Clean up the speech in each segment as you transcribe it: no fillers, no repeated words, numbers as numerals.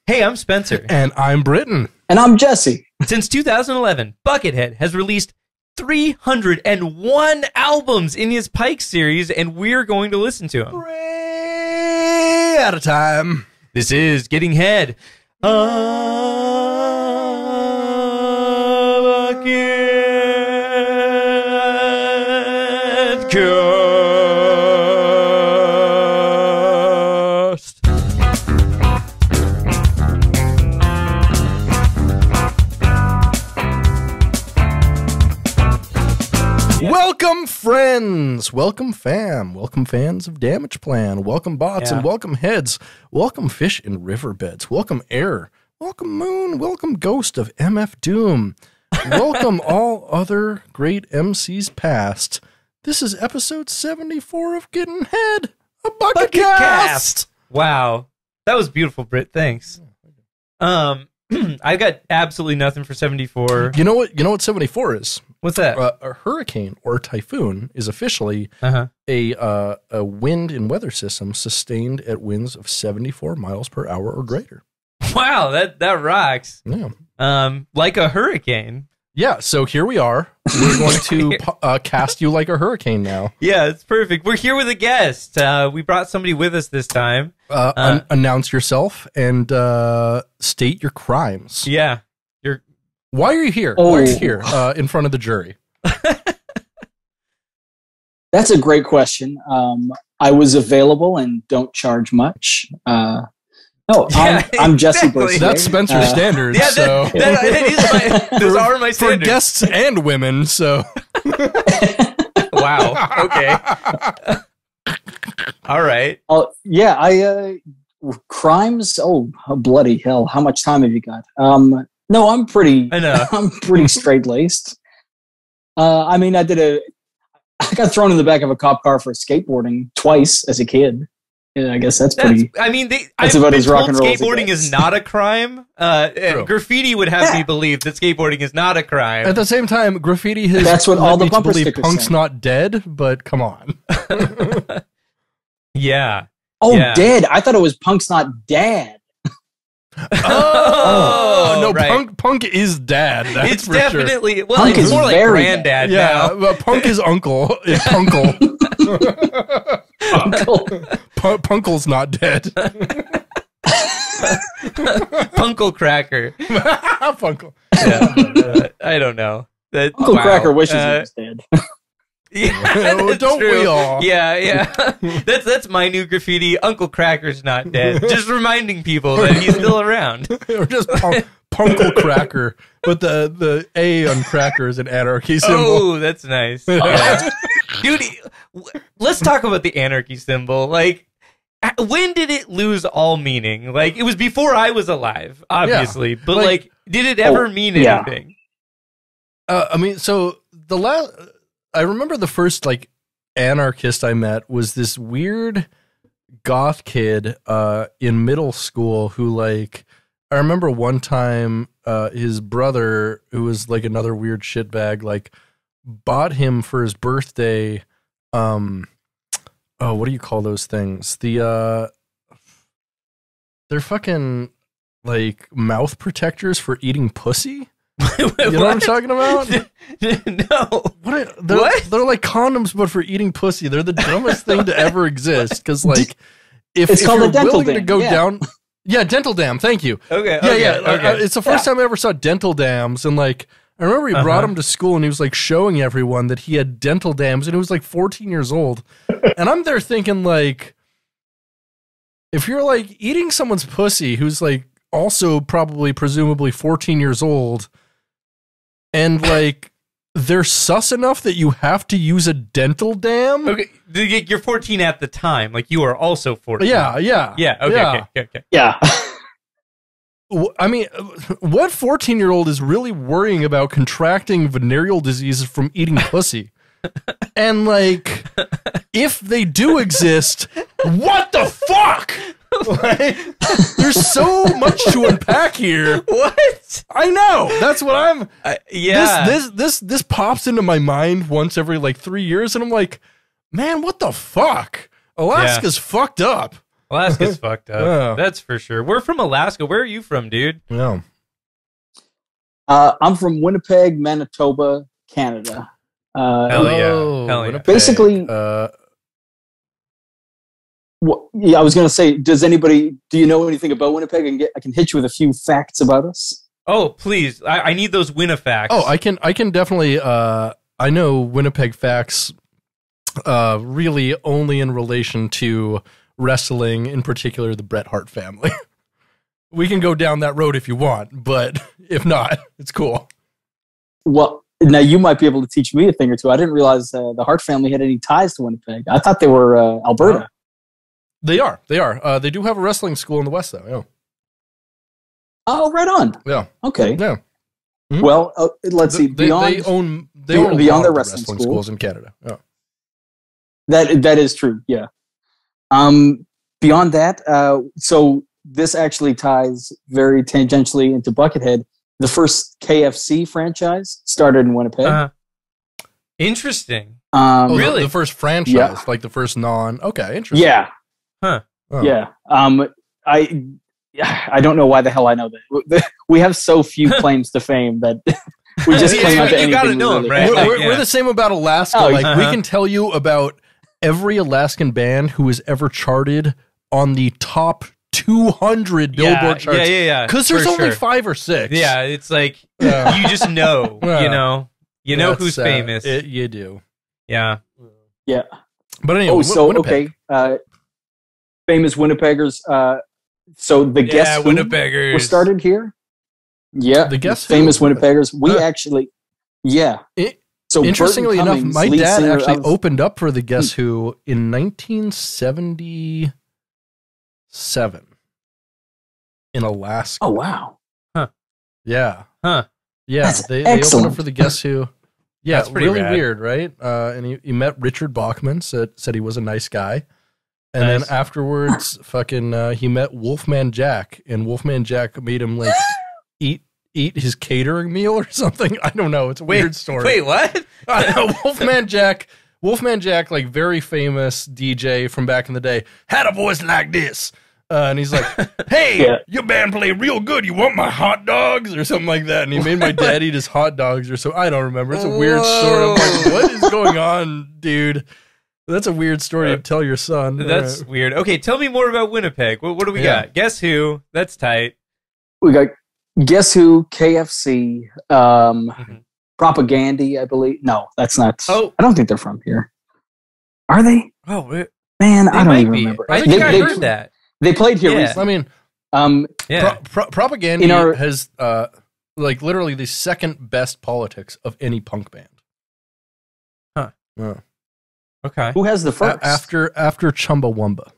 Hey, I'm Spencer. And I'm Britton. And I'm Jesse. Since 2011, Buckethead has released 301 albums in his Pikes series, and we're going to listen to them. Way out of time. This is Getting Head. Bucketcast. Welcome, friends. Welcome, fam. Welcome, fans of Damage Plan. Welcome, bots, and welcome, heads. Welcome, fish in riverbeds. Welcome, air. Welcome, moon. Welcome, ghost of MF Doom. Welcome, all other great MCs past. This is episode 74 of Getting Head, a Bucketcast. Wow, that was beautiful, Britt. Thanks. I got absolutely nothing for 74. You know what 74 is? What's that? A hurricane or typhoon is officially a wind and weather system sustained at winds of 74 miles per hour or greater. Wow, that rocks. Yeah. Like a hurricane. Yeah, so here we are. We're going to cast you like a hurricane now. Yeah, it's perfect. We're here with a guest. We brought somebody with us this time. Announce yourself and state your crimes. Yeah. Why are you here? Why are you here in front of the jury? That's a great question. I was available and don't charge much. I'm Jesse Bercier. That's Spencer's standards. Yeah, those are my standards. For guests and women, so. Wow, okay. All right. Crimes? Oh, bloody hell. How much time have you got? No, I'm pretty straight-laced. I got thrown in the back of a cop car for skateboarding twice as a kid. Yeah, I guess that's pretty. That's about as rock and roll. Skateboarding is not a crime. Graffiti would have me believe that skateboarding is not a crime. At the same time, graffiti has. That's what all the bumper stickers Punk's say. Not dead, but come on. Yeah. Oh, yeah. Dead. I thought it was Punk's Not Dad. No, right. Punk is dad. That's it's for definitely sure. Well, Punk it's is more like very granddad yeah, now. But Punk is uncle. It's Punkle. Uncle. Punkle's not dead. Punkle Cracker. Punkle. Yeah, I don't know. Uncle Cracker wishes he was dead. Yeah, don't true. we all? Yeah. That's my new graffiti. Uncle Cracker's not dead. Just reminding people that he's still around. Or just Punkle Cracker, but the A on Cracker is an anarchy symbol. Oh, that's nice. Yeah. Dude, let's talk about the anarchy symbol. Like, when did it lose all meaning? Like, it was before I was alive, obviously, but like, did it ever mean anything? So I remember the first like anarchist I met was this weird goth kid in middle school who like I remember one time his brother, who was like another weird shitbag, like bought him for his birthday what do you call those things? They're fucking like mouth protectors for eating pussy. You know what I'm talking about? No. They're like condoms, but for eating pussy. They're the dumbest thing to ever exist. Because like, if called you're a dental willing to dam. go down, dental dam. Thank you. Okay. It's the first time I ever saw dental dams, and like, I remember he brought him to school, and he was like showing everyone that he had dental dams, and he was like 14 years old, and I'm there thinking like, if you're like eating someone's pussy, who's like also probably presumably 14 years old. And, like, they're sus enough that you have to use a dental dam? Okay, you're 14 at the time. Like, you are also 14. Yeah, okay. Yeah. I mean, what 14-year-old is really worrying about contracting venereal diseases from eating pussy? And, like, if they do exist, what the fuck? Like, there's so much to unpack here. What? I know. That's what I'm. Yeah. This pops into my mind once every like 3 years, and I'm like, man, what the fuck? Alaska's fucked up. Alaska's fucked up. Yeah. That's for sure. We're from Alaska. Where are you from, dude? Yeah. I'm from Winnipeg, Manitoba, Canada. Hell yeah. Basically, I was going to say, do you know anything about Winnipeg? I can hit you with a few facts about us. Oh, please. I need those Winnifacts. Oh, I can definitely, I know Winnipeg facts, really only in relation to wrestling, in particular the Bret Hart family. We can go down that road if you want, but if not, it's cool. Well, now you might be able to teach me a thing or two. I didn't realize the Hart family had any ties to Winnipeg. I thought they were Alberta. They are. They do have a wrestling school in the West, though. Yeah. Oh, right on. Yeah. Okay. Yeah. Mm-hmm. Well, let's see. They own beyond their wrestling schools in Canada. Yeah. That is true. Yeah. Beyond that, so this actually ties very tangentially into Buckethead. The first KFC franchise started in Winnipeg. Interesting. Really? The first franchise, like the first Okay, interesting. Yeah. Huh. Oh. Yeah. I don't know why the hell I know that. We have so few claims to fame that we just claim onto anything. You gotta know them, right? We're the same about Alaska. We can tell you about every Alaskan band who has ever charted on the top 200 Billboard charts. Yeah. Because there's only 5 or 6. Yeah, it's like you just know, you know who's famous. You do. Yeah. Yeah. But anyway, Winnipeg. Okay. Famous Winnipeggers. So the Guess Who Winnipeggers were started here. Yeah, the Guess famous Winnipeggers. We actually, So interestingly enough, my dad actually opened up for the Guess Who in 1977 in Alaska. Oh wow! Huh? Yeah. Huh? Yeah. They opened up for the Guess Who. Yeah, that's really rad. Weird, right? And he met Richard Bachman. Said he was a nice guy. And then afterwards, he met Wolfman Jack, and Wolfman Jack made him like eat his catering meal or something. I don't know. It's a weird story. Wait, what? Wolfman Jack, like very famous DJ from back in the day, had a voice like this. And he's like, hey, your band played real good. You want my hot dogs or something like that? And he made my dad eat his hot dogs or so. I don't remember. It's a weird story. I'm like, what is going on, dude? That's a weird story to tell your son. That's weird. Okay, tell me more about Winnipeg. What do we got? Guess Who? That's tight. We got Guess Who, KFC, Propaganda, I believe. No, that's not. Oh. I don't think they're from here. Are they? Oh, man, I don't even remember. I think I heard that. They played here recently. I mean, Propaganda has like literally the second best politics of any punk band. Huh. Yeah. Okay. Who has the first? After Chumbawamba.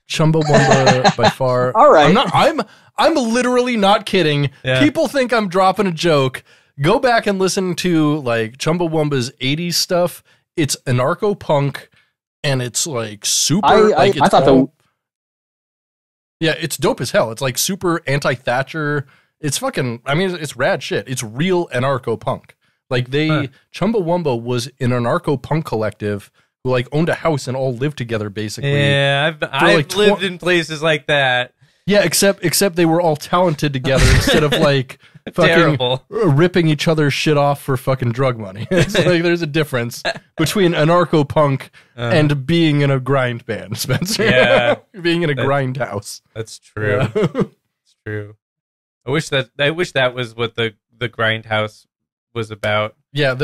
Chumbawamba by far. All right. I'm literally not kidding. Yeah. People think I'm dropping a joke. Go back and listen to like Chumbawamba's 80s stuff. It's anarcho-punk and it's like super I thought it's dope as hell. It's like super anti-Thatcher. It's it's rad shit. It's real anarcho-punk. Like Chumbawamba was an anarcho-punk collective who like owned a house and all lived together basically. Yeah, I've lived in places like that. Yeah, except they were all talented together instead of like fucking ripping each other's shit off for fucking drug money. It's like there's a difference between anarcho-punk and being in a grind band, Spencer. Yeah. Being in a grind house. That's true. Yeah. It's true. I wish that was what the Grindhouse was about. Yeah,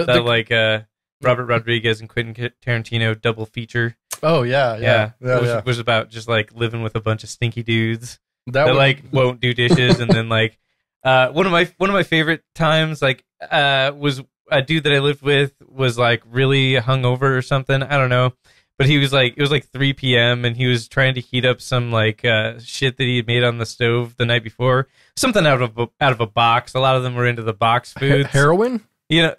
Robert Rodriguez and Quentin Tarantino double feature. Oh yeah. It was about just like living with a bunch of stinky dudes that like won't do dishes, and then like one of my favorite times was a dude that I lived with was like really hungover or something. I don't know, but he was like, it was like 3 p.m. and he was trying to heat up some like shit that he had made on the stove the night before, something out of a box. A lot of them were into the box foods. Heroin? No,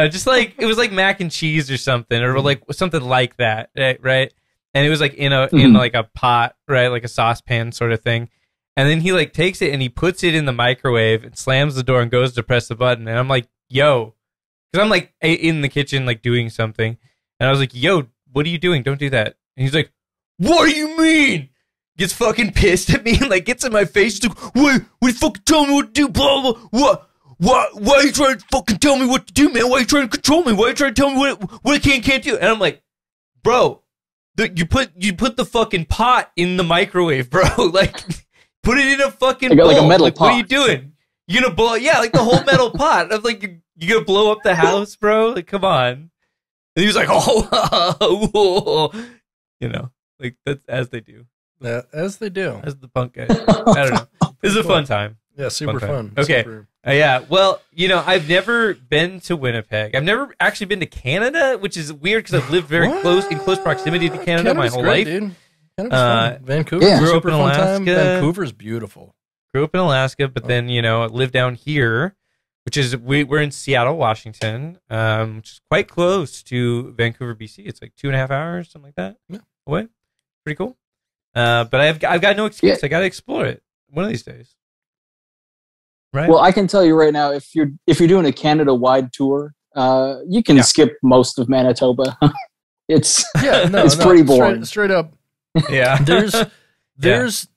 just like it was like mac and cheese or something, or like something like that, right? And it was like in like a pot, right, like a saucepan sort of thing. And then he like takes it and he puts it in the microwave and slams the door and goes to press the button. And I'm like, yo, because I'm like in the kitchen like doing something, and I was like, yo, what are you doing? Don't do that. And he's like, what do you mean? Gets fucking pissed at me and like gets in my face. He's like, what you fucking tell me what to do? Blah, blah, blah. Why are you trying to fucking tell me what to do, man? Why are you trying to control me? Why are you trying to tell me what I can and can't do? And I'm like, bro, you put the fucking pot in the microwave, bro. Like, put it in a fucking bowl. Like a metal pot. What are you doing? You gonna blow? Yeah, like the whole metal pot. I'm like, you gonna blow up the house, bro? Like, come on. And he was like, you know, like that's as they do. As they do. As the punk guys. I don't know. This is a fun time. Yeah, super fun. Okay. Super. Yeah. Well, you know, I've never been to Winnipeg. I've never actually been to Canada, which is weird because I've lived very in close proximity to Canada my whole life. Dude. Vancouver, grew up in Alaska. Vancouver's beautiful. Grew up in Alaska, but then I lived down here, which is we're in Seattle, Washington, which is quite close to Vancouver, BC. It's like 2.5 hours, something like that, away. Pretty cool. But I've got no excuse. I got to explore it one of these days. Right. Well, I can tell you right now, if you're doing a Canada-wide tour, you can skip most of Manitoba. It's pretty boring. Straight up. Yeah. There's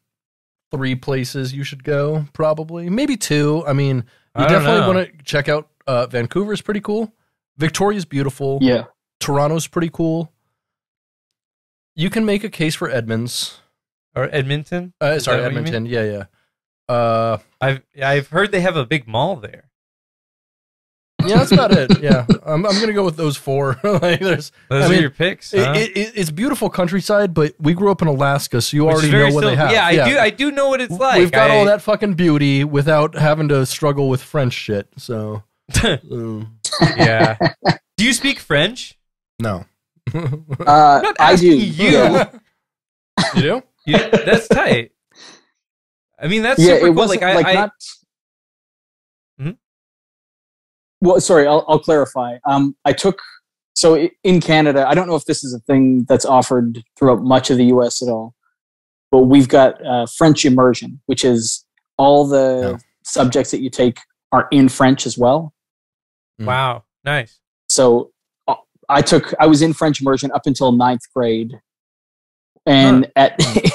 3 places you should go, probably. Maybe 2. I mean, you definitely want to check out Vancouver's pretty cool. Victoria's beautiful. Yeah. Toronto's pretty cool. You can make a case for Edmonds. Or Edmonton? Sorry, Edmonton. Yeah. I've heard they have a big mall there. Yeah, that's about it. Yeah, I'm gonna go with those 4. Like, those are your picks. Huh? It's beautiful countryside, but we grew up in Alaska, so you already know what they have. Yeah, I do know what it's like. We've got all that fucking beauty without having to struggle with French shit. So, yeah. Do you speak French? No. I do. You. Yeah. You do? Yeah, that's tight. I mean, that's super cool. Like, not. Mm-hmm. Well, sorry, I'll clarify. I took in Canada. I don't know if this is a thing that's offered throughout much of the U.S. at all, but we've got French immersion, which is all the subjects that you take are in French as well. Wow, nice. So I was in French immersion up until 9th grade. And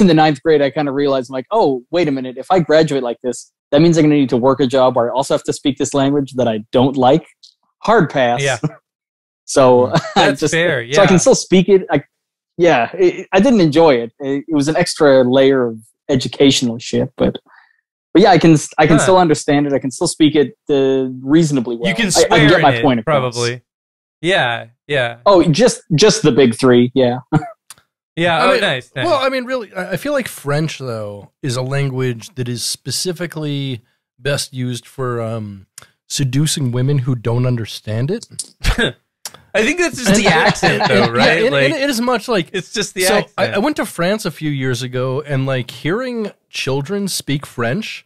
in the 9th grade, I kind of realized, I'm like, oh, wait a minute. If I graduate like this, that means I'm going to need to work a job where I also have to speak this language that I don't like. Hard pass. Yeah. So that's fair. Yeah. So I can still speak it. I didn't enjoy it. It was an extra layer of educational shit, but yeah, I can still understand it. I can still speak it reasonably well. You can swear I can get my in point it, across. probably. Yeah. Oh, just the big 3. Yeah. Yeah, nice. Well, I mean, really, I feel like French, though, is a language that is specifically best used for seducing women who don't understand it. I think that's just the accent, though, right? Yeah, it is much like... It's just the accent. I went to France a few years ago, and, like, hearing children speak French,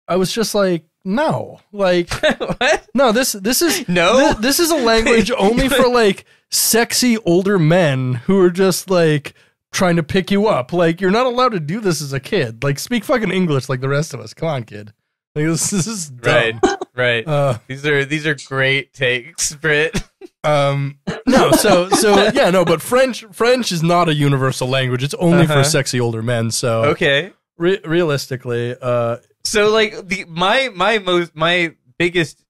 I was just like, no. Like, what? No, this is... No? This is a language only for, like, sexy older men who are just, like... trying to pick you up. Like, you're not allowed to do this as a kid. Like, speak fucking English like the rest of us. Come on, kid. Like, this is dumb. Right. These are great takes, Britt. No, but French is not a universal language. It's only for sexy older men. So okay, realistically, so like my biggest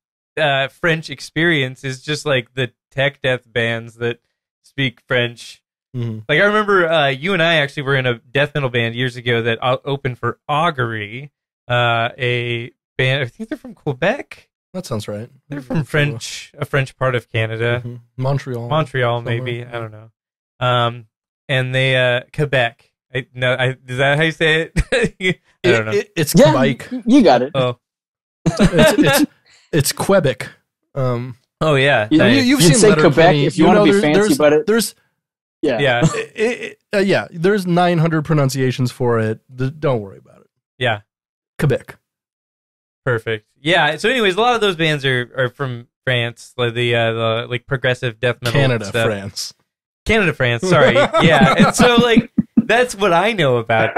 French experience is just like the tech death bands that speak French. Mm-hmm. Like, I remember you and I actually were in a death metal band years ago that opened for Augury, a band. I think they're from Quebec. That sounds right. They're from a French part of Canada. Mm-hmm. Montreal, maybe. I don't know. And they Quebec. Is that how you say it? I don't know. It's Quebec. You got it. Oh, it's Quebec. Oh yeah. You've seen say Quebec if you want to be fancy, but there's. Yeah. There's 900 pronunciations for it. Don't worry about it. Yeah. Quebec. Perfect. Yeah. So, anyways, a lot of those bands are from France, like the like progressive death metal. Canada, France. Sorry. Yeah. And so, like, that's what I know about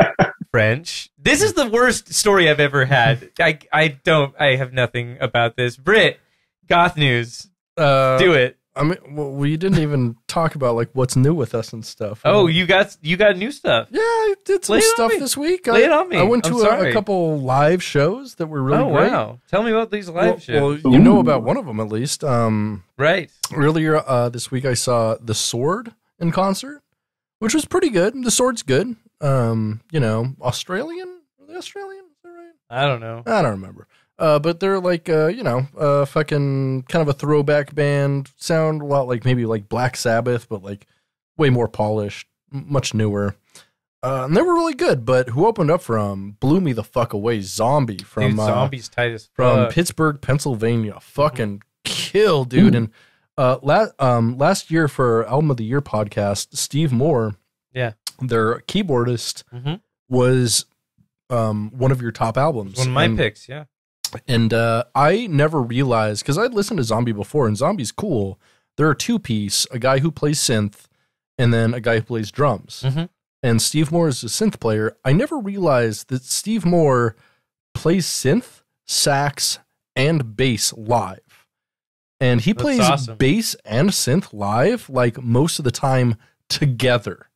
French. This is the worst story I've ever had. I have nothing about this. Britt, Goth news. Do it. I mean, well, we didn't even talk about like what's new with us and stuff. Oh, you got new stuff. Yeah, I did some stuff this week. Lay it on me. I went to a couple live shows that were really great. Wow. Tell me about these live shows. Well, you know about one of them at least. Right. Earlier this week, I saw The Sword in concert, which was pretty good. The Sword's good. Australian? Are they Australian? Is that right? I don't know. I don't remember. But they're like, fucking kind of a throwback band. Sound a lot like maybe like Black Sabbath, but like way more polished, much newer. And they were really good. But who opened up for them blew me the fuck away. Zombie from Zombie's tight as fuck. From Pittsburgh, Pennsylvania. Fucking kill, dude. And last year for Album of the Year podcast, Steve Moore, their keyboardist, was one of your top albums. One of my picks, yeah. And I never realized, because I'd listened to Zombie before, and Zombie's cool. They're a two-piece, a guy who plays synth, and then a guy who plays drums. And Steve Moore is a synth player. I never realized that Steve Moore plays synth, sax, and bass live. And he plays bass and synth live, like, most of the time together.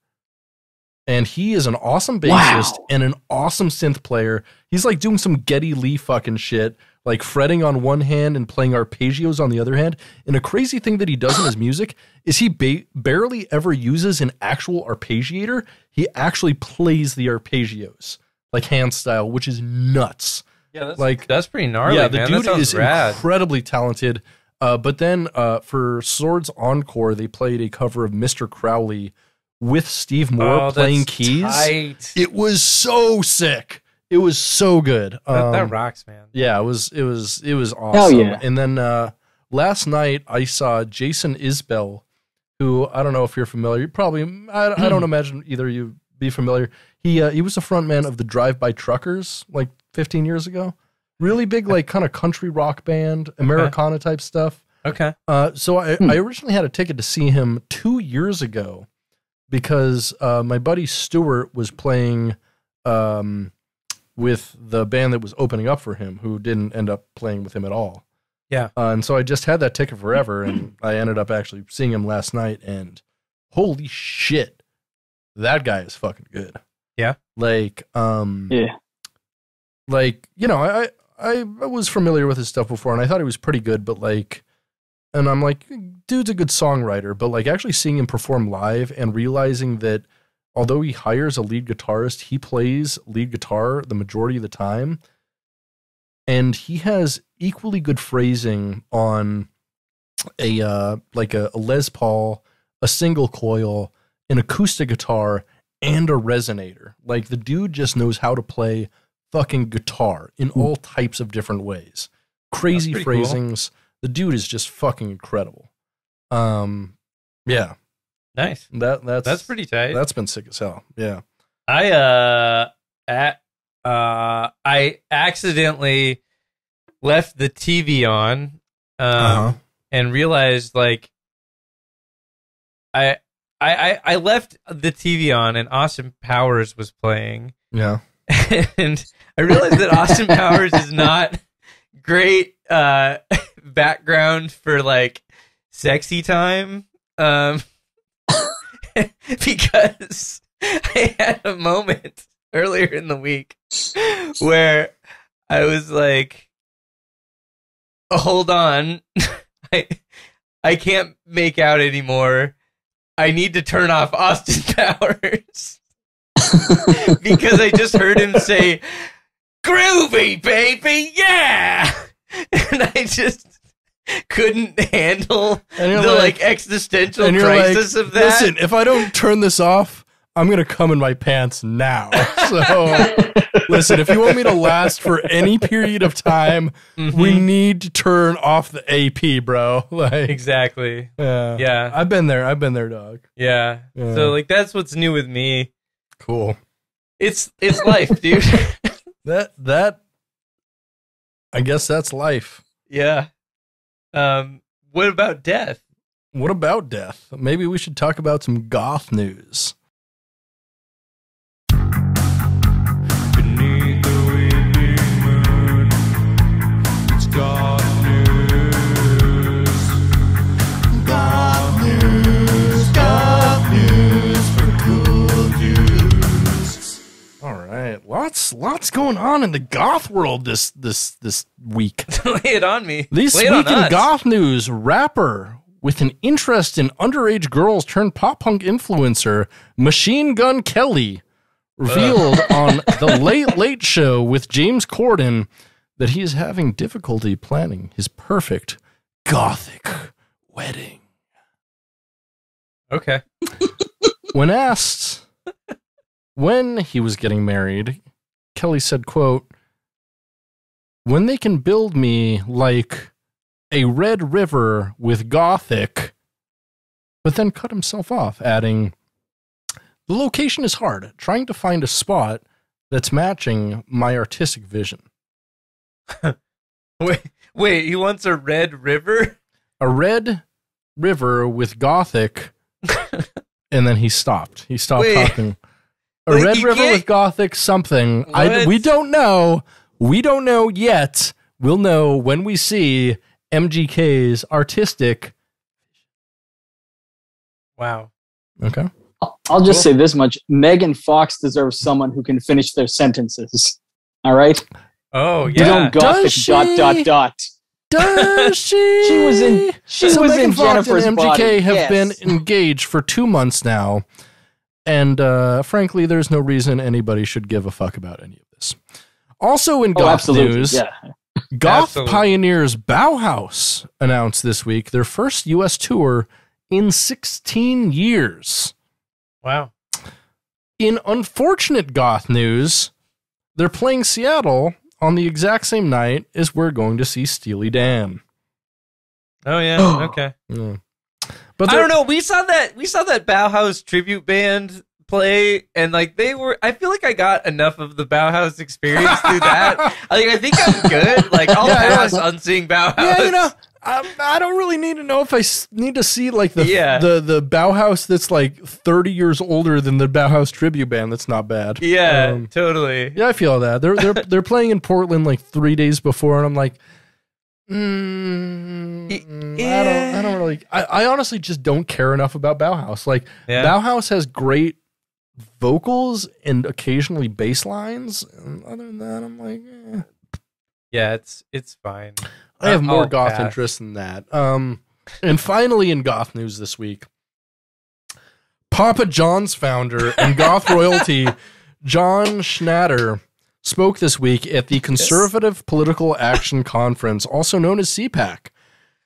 And he is an awesome bassist and an awesome synth player. He's like doing some Geddy Lee fucking shit, like fretting on one hand and playing arpeggios on the other hand. And a crazy thing that he does in his music is he barely ever uses an actual arpeggiator. He actually plays the arpeggios, like hand style, which is nuts. Yeah, that's pretty gnarly. Yeah, the dude is incredibly talented. But then for Swords Encore, they played a cover of Mr. Crowley with Steve Moore playing keys. Tight. It was so sick. It was so good. That rocks, man. Yeah, it was awesome. Hell yeah. And then last night I saw Jason Isbell, who I don't know if you're familiar. You probably I don't imagine either of you be familiar. He was the frontman of the Drive-By Truckers like 15 years ago. Really big, like kind of country rock band, Americana type stuff. Okay. So I originally had a ticket to see him 2 years ago, because my buddy Stuart was playing with the band that was opening up for him, who didn't end up playing with him at all. Yeah. And so I just had that ticket forever, and I ended up actually seeing him last night, and holy shit, that guy is fucking good. Yeah. Like, like, you know, I was familiar with his stuff before, and I thought he was pretty good, but like, and I'm like, dude's a good songwriter, but like actually seeing him perform live and realizing that although he hires a lead guitarist, he plays lead guitar the majority of the time. And he has equally good phrasing on a Les Paul, a single coil, an acoustic guitar, and a resonator. Like the dude just knows how to play fucking guitar in all types of different ways. Crazy phrasings. Cool. The dude is just fucking incredible. Yeah. Nice. That's pretty tight. That's been sick as hell. Yeah. I accidentally left the TV on and realized like I left the TV on and Austin Powers was playing. Yeah. And I realized that Austin Powers is not great background for like sexy time, because I had a moment earlier in the week where I was like, hold on, I can't make out anymore. I need to turn off Austin Powers because I just heard him say, "Groovy, baby, yeah!" And I just couldn't handle the like existential crisis of that. Listen, if I don't turn this off, I'm going to come in my pants now. So, listen, if you want me to last for any period of time, we need to turn off the AP, bro. Like, exactly. Yeah. I've been there, dog. Yeah. So, like, that's what's new with me. Cool. It's life, dude. That I guess that's life. Yeah. What about death? What about death? Maybe we should talk about some goth news. Beneath the weeping moon, it's goth news. Goth what's going on in the goth world this week? Lay it on me. This week in goth news, rapper with an interest in underage girls turned pop punk influencer Machine Gun Kelly revealed on The Late Late Show with James Corden that he is having difficulty planning his perfect gothic wedding. Okay. When asked when he was getting married, Kelly said, quote, "When they can build me like a red river with gothic," but then cut himself off, adding, "The location is hard, trying to find a spot that's matching my artistic vision." Wait, he wants a red river? A red river with gothic, and then he stopped. He stopped talking. A red river with gothic something. We don't know. We don't know yet. We'll know when we see MGK's artistic. Wow. Okay. I'll just say this much. Megan Fox deserves someone who can finish their sentences. All right? Oh, You yeah. don't gothic ... Does she? She was in Jennifer's and MGK body. have been engaged for 2 months now. And frankly, there's no reason anybody should give a fuck about any of this. Also in goth news, goth pioneers Bauhaus announced this week their first U.S. tour in 16 years. Wow. In unfortunate goth news, they're playing Seattle on the exact same night as we're going to see Steely Dan. Oh yeah, okay. Yeah. But I don't know. We saw that Bauhaus tribute band play, and like I feel like I got enough of the Bauhaus experience through that. I think I'm good. Like I'll pass on seeing Bauhaus. Yeah, I don't really need to know if I need to see like the Bauhaus that's like 30 years older than the Bauhaus tribute band. That's not bad. Yeah, totally. Yeah, I feel that. They're playing in Portland like 3 days before, and I'm like, I don't really. I honestly just don't care enough about Bauhaus. Like Bauhaus has great vocals and occasionally bass lines. And other than that, I'm like, yeah, it's fine. I have more goth interest than that. And finally, in goth news this week, Papa John's founder and goth royalty John Schnatter spoke this week at the Conservative Political Action Conference, also known as CPAC,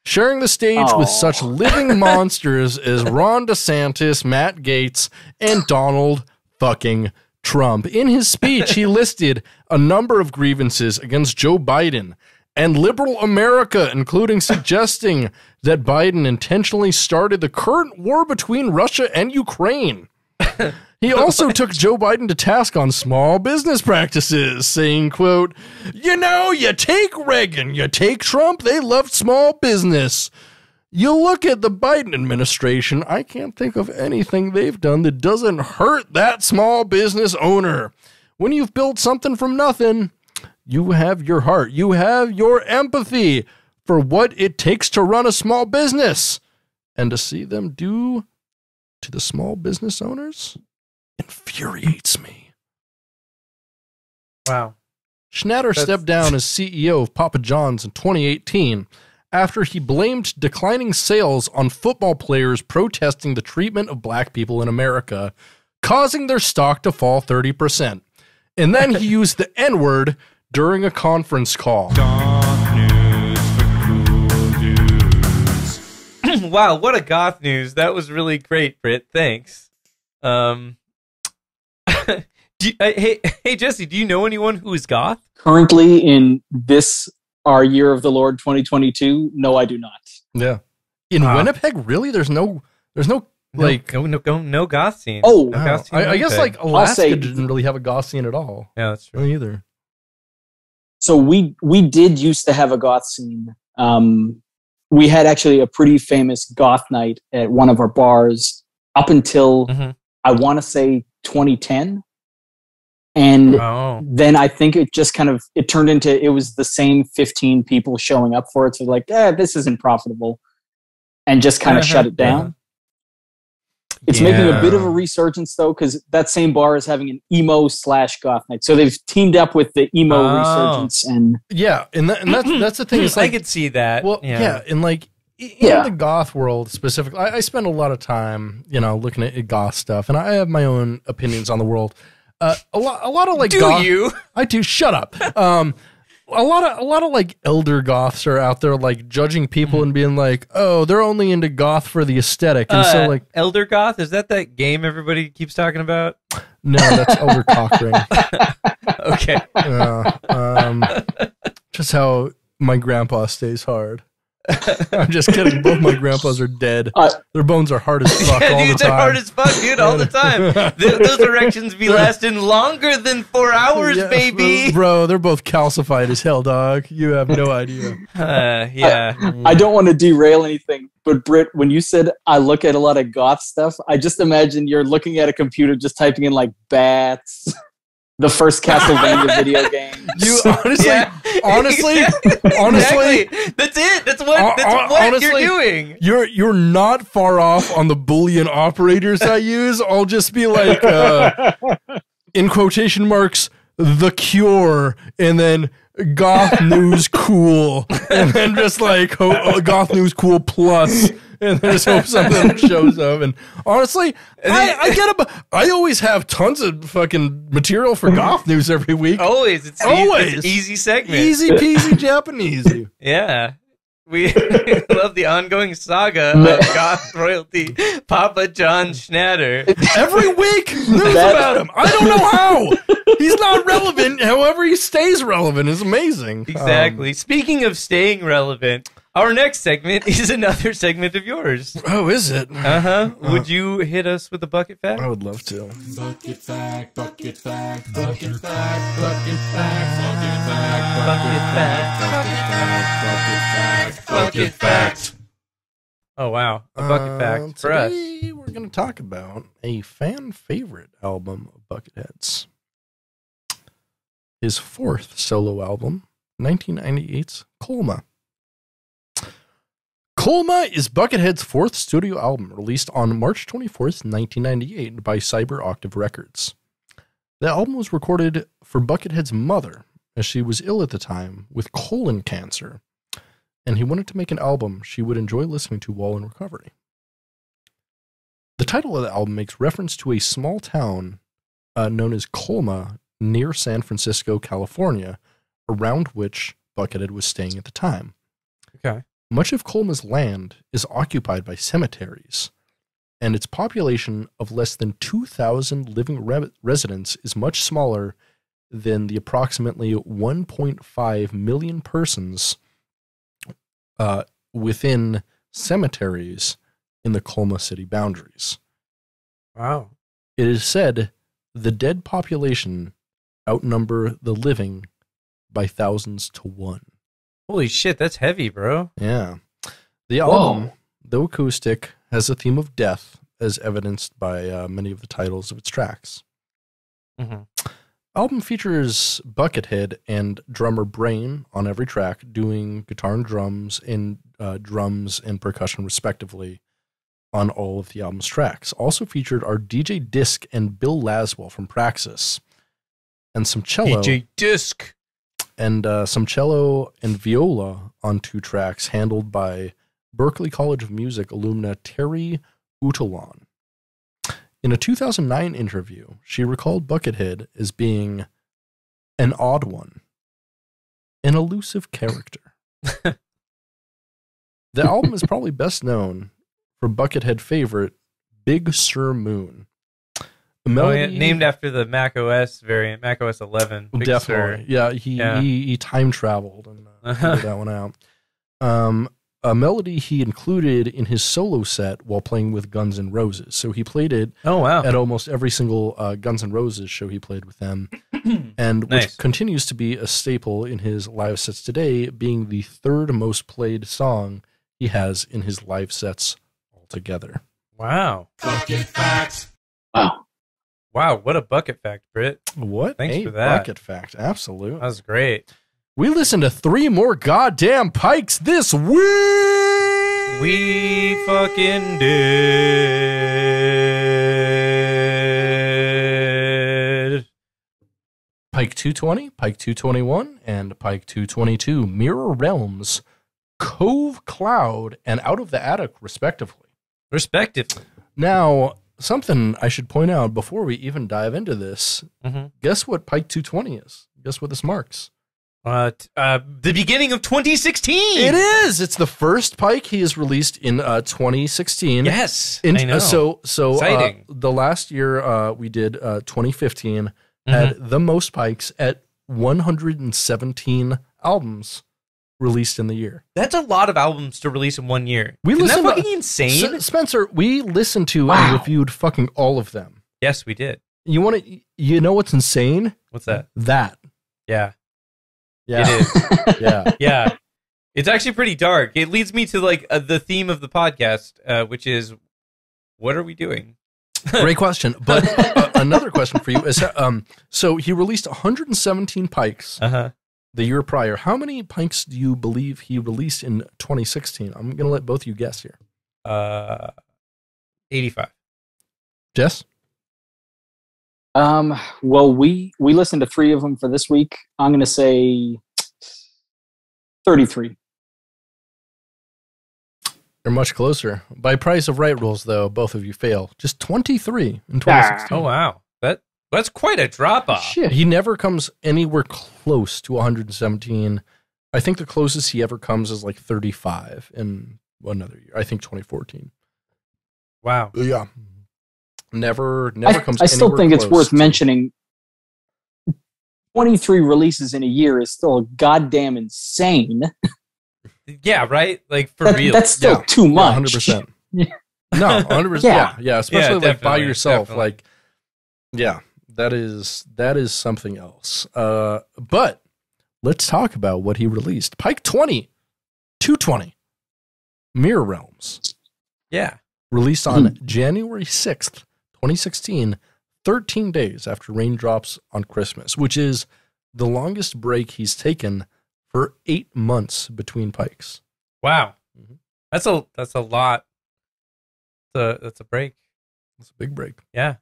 sharing the stage with such living monsters as Ron DeSantis, Matt Gaetz, and Donald fucking Trump. In his speech, he listed a number of grievances against Joe Biden and liberal America, including suggesting that Biden intentionally started the current war between Russia and Ukraine. He also took Joe Biden to task on small business practices, saying, quote, you take Reagan, you take Trump, they loved small business. You look at the Biden administration, I can't think of anything they've done that doesn't hurt that small business owner. When you've built something from nothing, you have your heart, you have your empathy for what it takes to run a small business. And to see them do to the small business owners infuriates me. Wow. Schnatter stepped down as CEO of Papa John's in 2018 after he blamed declining sales on football players protesting the treatment of black people in America, causing their stock to fall 30%. And then he used the N-word during a conference call. Goth news for cool dudes. Wow, what a goth news. That was really great, Britt. Thanks. Hey, Jesse, do you know anyone who is goth? Currently in this, our year of the Lord 2022, no, I do not. Yeah. In Winnipeg, really? There's no like no goth scene. Oh, no goth scene I guess like Alaska didn't really have a goth scene at all. Yeah, that's true. Me either. So we did used to have a goth scene. We had actually a pretty famous goth night at one of our bars up until I want to say 2010. And then I think it just it turned into, it was the same 15 people showing up for it. So like, this isn't profitable, and just kind of shut it down. It's making a bit of a resurgence, though, because that same bar is having an emo/goth night. So they've teamed up with the emo resurgence. And that's the thing. Is I could see that. Well, and like in the goth world specifically, I spend a lot of time, looking at goth stuff, and I have my own opinions on the world. A lot of like goth, you? I do. Shut up. A lot of like elder goths are out there like judging people and being like, oh, they're only into goth for the aesthetic. And so like elder goth, is that game everybody keeps talking about? No, that's elder cockring. Okay. Just how my grandpa stays hard. I'm just kidding. Both my grandpas are dead. Their bones are hard as fuck all the time. They're hard as fuck, dude, all the time. Those erections be lasting longer than 4 hours, baby. Bro, they're both calcified as hell, dog. You have no idea. I don't want to derail anything, but Britt, when you said I look at a lot of goth stuff, I just imagine you're looking at a computer just typing in like bats. The first Castlevania video game. You honestly, that's it. That's what honestly, you're doing. You're not far off on the boolean operators I use. I'll just be like, in quotation marks, The Cure, and then Goth News Cool, and then just like Goth News Cool Plus. And then just hope something shows up. And honestly, I always have tons of fucking material for goth news every week. Always. It's an easy segment. Easy peasy Japanese. Yeah. We love the ongoing saga of goth royalty, Papa John Schnatter. Every week, news about him. I don't know how. He's not relevant. However, he stays relevant is amazing. Exactly. Speaking of staying relevant, our next segment is another segment of yours. Oh, is it? Uh-huh. Would you hit us with a bucket fact? I would love to. Bucket fact, bucket fact, bucket fact, bucket fact, bucket fact, bucket fact, bucket fact. Oh, wow. A bucket fact for us. Today we're going to talk about a fan favorite album of Buckethead's. His fourth solo album, 1998's Colma. Colma is Buckethead's fourth studio album, released on March 24th, 1998 by Cyber Octave Records. The album was recorded for Buckethead's mother, as she was ill at the time with colon cancer, and he wanted to make an album she would enjoy listening to while in recovery. The title of the album makes reference to a small town known as Colma near San Francisco, California, around which Buckethead was staying at the time. Okay. Much of Colma's land is occupied by cemeteries, and its population of less than 2,000 living residents is much smaller than the approximately 1.5 million persons within cemeteries in the Colma city boundaries. Wow. It is said the dead population outnumber the living by thousands to one. Holy shit, that's heavy, bro. Yeah. The album, though acoustic, has a theme of death, as evidenced by many of the titles of its tracks. Mm-hmm. Album features Buckethead and drummer Brain on every track, doing guitar and drums and percussion respectively on all of the album's tracks. Also featured are DJ Disc and Bill Laswell from Praxis, and some cello. DJ Disc. And some cello and viola on 2 tracks, handled by Berklee College of Music alumna Terry Utalon. In a 2009 interview, she recalled Buckethead as being an odd one, an elusive character. The album is probably best known for Buckethead favorite, Big Sur Moon. Named after the Mac OS variant, Mac OS 11. Big Definitely. Sur. Yeah, he time traveled and figured that one out. A melody he included in his solo set while playing with Guns N' Roses. So he played it at almost every single Guns N' Roses show he played with them, and which continues to be a staple in his live sets today, being the 3rd most played song he has in his live sets altogether. Wow. Bucket fact. Wow, what a bucket fact, Britt. What? Thanks for that. Bucket fact, absolutely. That was great. We listened to 3 more goddamn Pikes this week! We fucking did. Pike 220, Pike 221, and Pike 222, Mirror Realms, Cove Cloud, and Out of the Attic, respectively. Respectively. Now, something I should point out before we even dive into this, guess what Pike 220 is? Guess what this marks? The beginning of 2016. It is. It's the first Pike he has released in 2016. Yes, I know. So exciting. The last year we did 2015 had the most Pikes at 117 albums released in the year. That's a lot of albums to release in 1 year. Isn't that fucking insane? Spencer, we listened to and reviewed fucking all of them. Yes, we did. You know what's insane? What's that? Yeah. It is. Yeah. Yeah. It's actually pretty dark. It leads me to like the theme of the podcast, which is, what are we doing? Great question. But another question for you is, so he released 117 Pikes the year prior. How many Pikes do you believe he released in 2016? I'm going to let both of you guess here. 85. Jess? Well, we listened to 3 of them for this week. I'm going to say 33. You're much closer. By price of right rules, though, both of you fail. Just 23 in 2016. Oh, wow. That's quite a drop-off. Shit. He never comes anywhere close to 117. I think the closest he ever comes is like 35 in another year. I think 2014. Wow. Yeah. Never comes. I still think it's worth to mentioning. 23 releases in a year is still goddamn insane. Yeah, right. Like for real. That's still too much. 100%. No, 100%. Yeah, especially like by yourself. Definitely. Like, yeah, that is something else. But let's talk about what he released. Pike 220, Mirror Realms. Yeah. Released on January 6th, 2016, 13 days after Raindrops on Christmas, which is the longest break he's taken for 8 months between Pikes. Wow. That's a lot. That's a break. It's a big break. Yeah.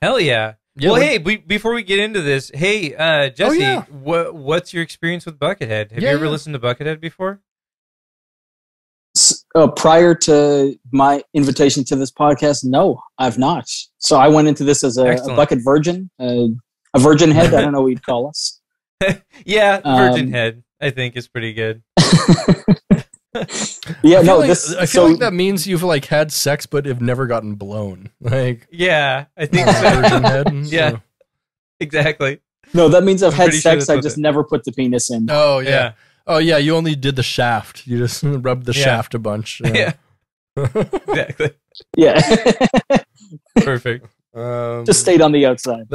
Hell yeah. Well, hey, before we get into this, hey, Jesse, what's your experience with Buckethead? Have you ever listened to Buckethead before? Prior to my invitation to this podcast, no, I've not. So I went into this as a bucket virgin, a virgin head. I don't know what you'd call us. Yeah, virgin head, I think is pretty good. Yeah, I feel like that means you've like had sex but have never gotten blown. Like, yeah, I think so. Virgin head. Yeah, exactly. No, I mean I've had sex. Sure I just never put the penis in. Oh yeah. Oh yeah, you only did the shaft. You just rubbed the shaft a bunch. Yeah. Exactly. Yeah. Perfect. Just stayed on the outside.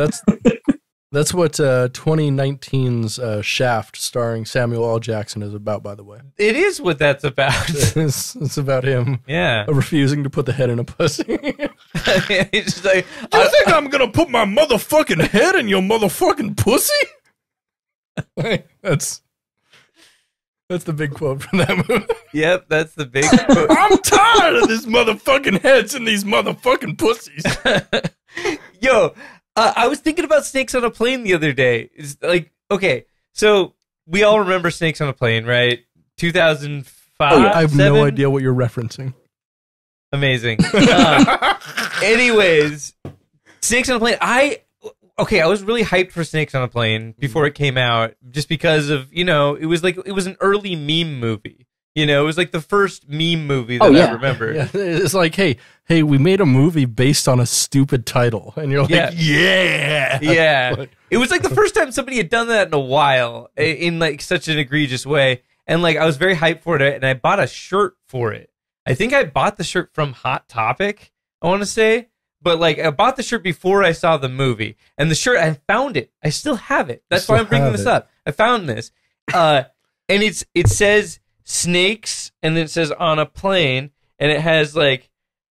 That's what 2019's Shaft, starring Samuel L. Jackson, is about. By the way, it is what that's about. It's about him. Yeah. Refusing to put the head in a pussy. He's just like, I think I'm gonna put my motherfucking head in your motherfucking pussy. That's the big quote from that movie. Yep, that's the big quote. I'm tired of this motherfucking heads and these motherfucking pussies. Yo, I was thinking about Snakes on a Plane the other day. It's like, okay, so we all remember Snakes on a Plane, right? 2005. I have no idea what you're referencing. Amazing. Anyways, Snakes on a Plane. I was really hyped for Snakes on a Plane before it came out, just because of, it was an early meme movie. It was like the first meme movie that I remember. Yeah. It's like, hey, we made a movie based on a stupid title. And you're like, yeah. Yeah. It was like the first time somebody had done that in a while in like such an egregious way. And like I was very hyped for it, and I bought a shirt for it. I think I bought the shirt from Hot Topic, I want to say. But like I bought the shirt before I saw the movie. And the shirt, I found it. I still have it. That's why I'm bringing this up. I found this. And it says snakes, and then it says on a plane, and it has like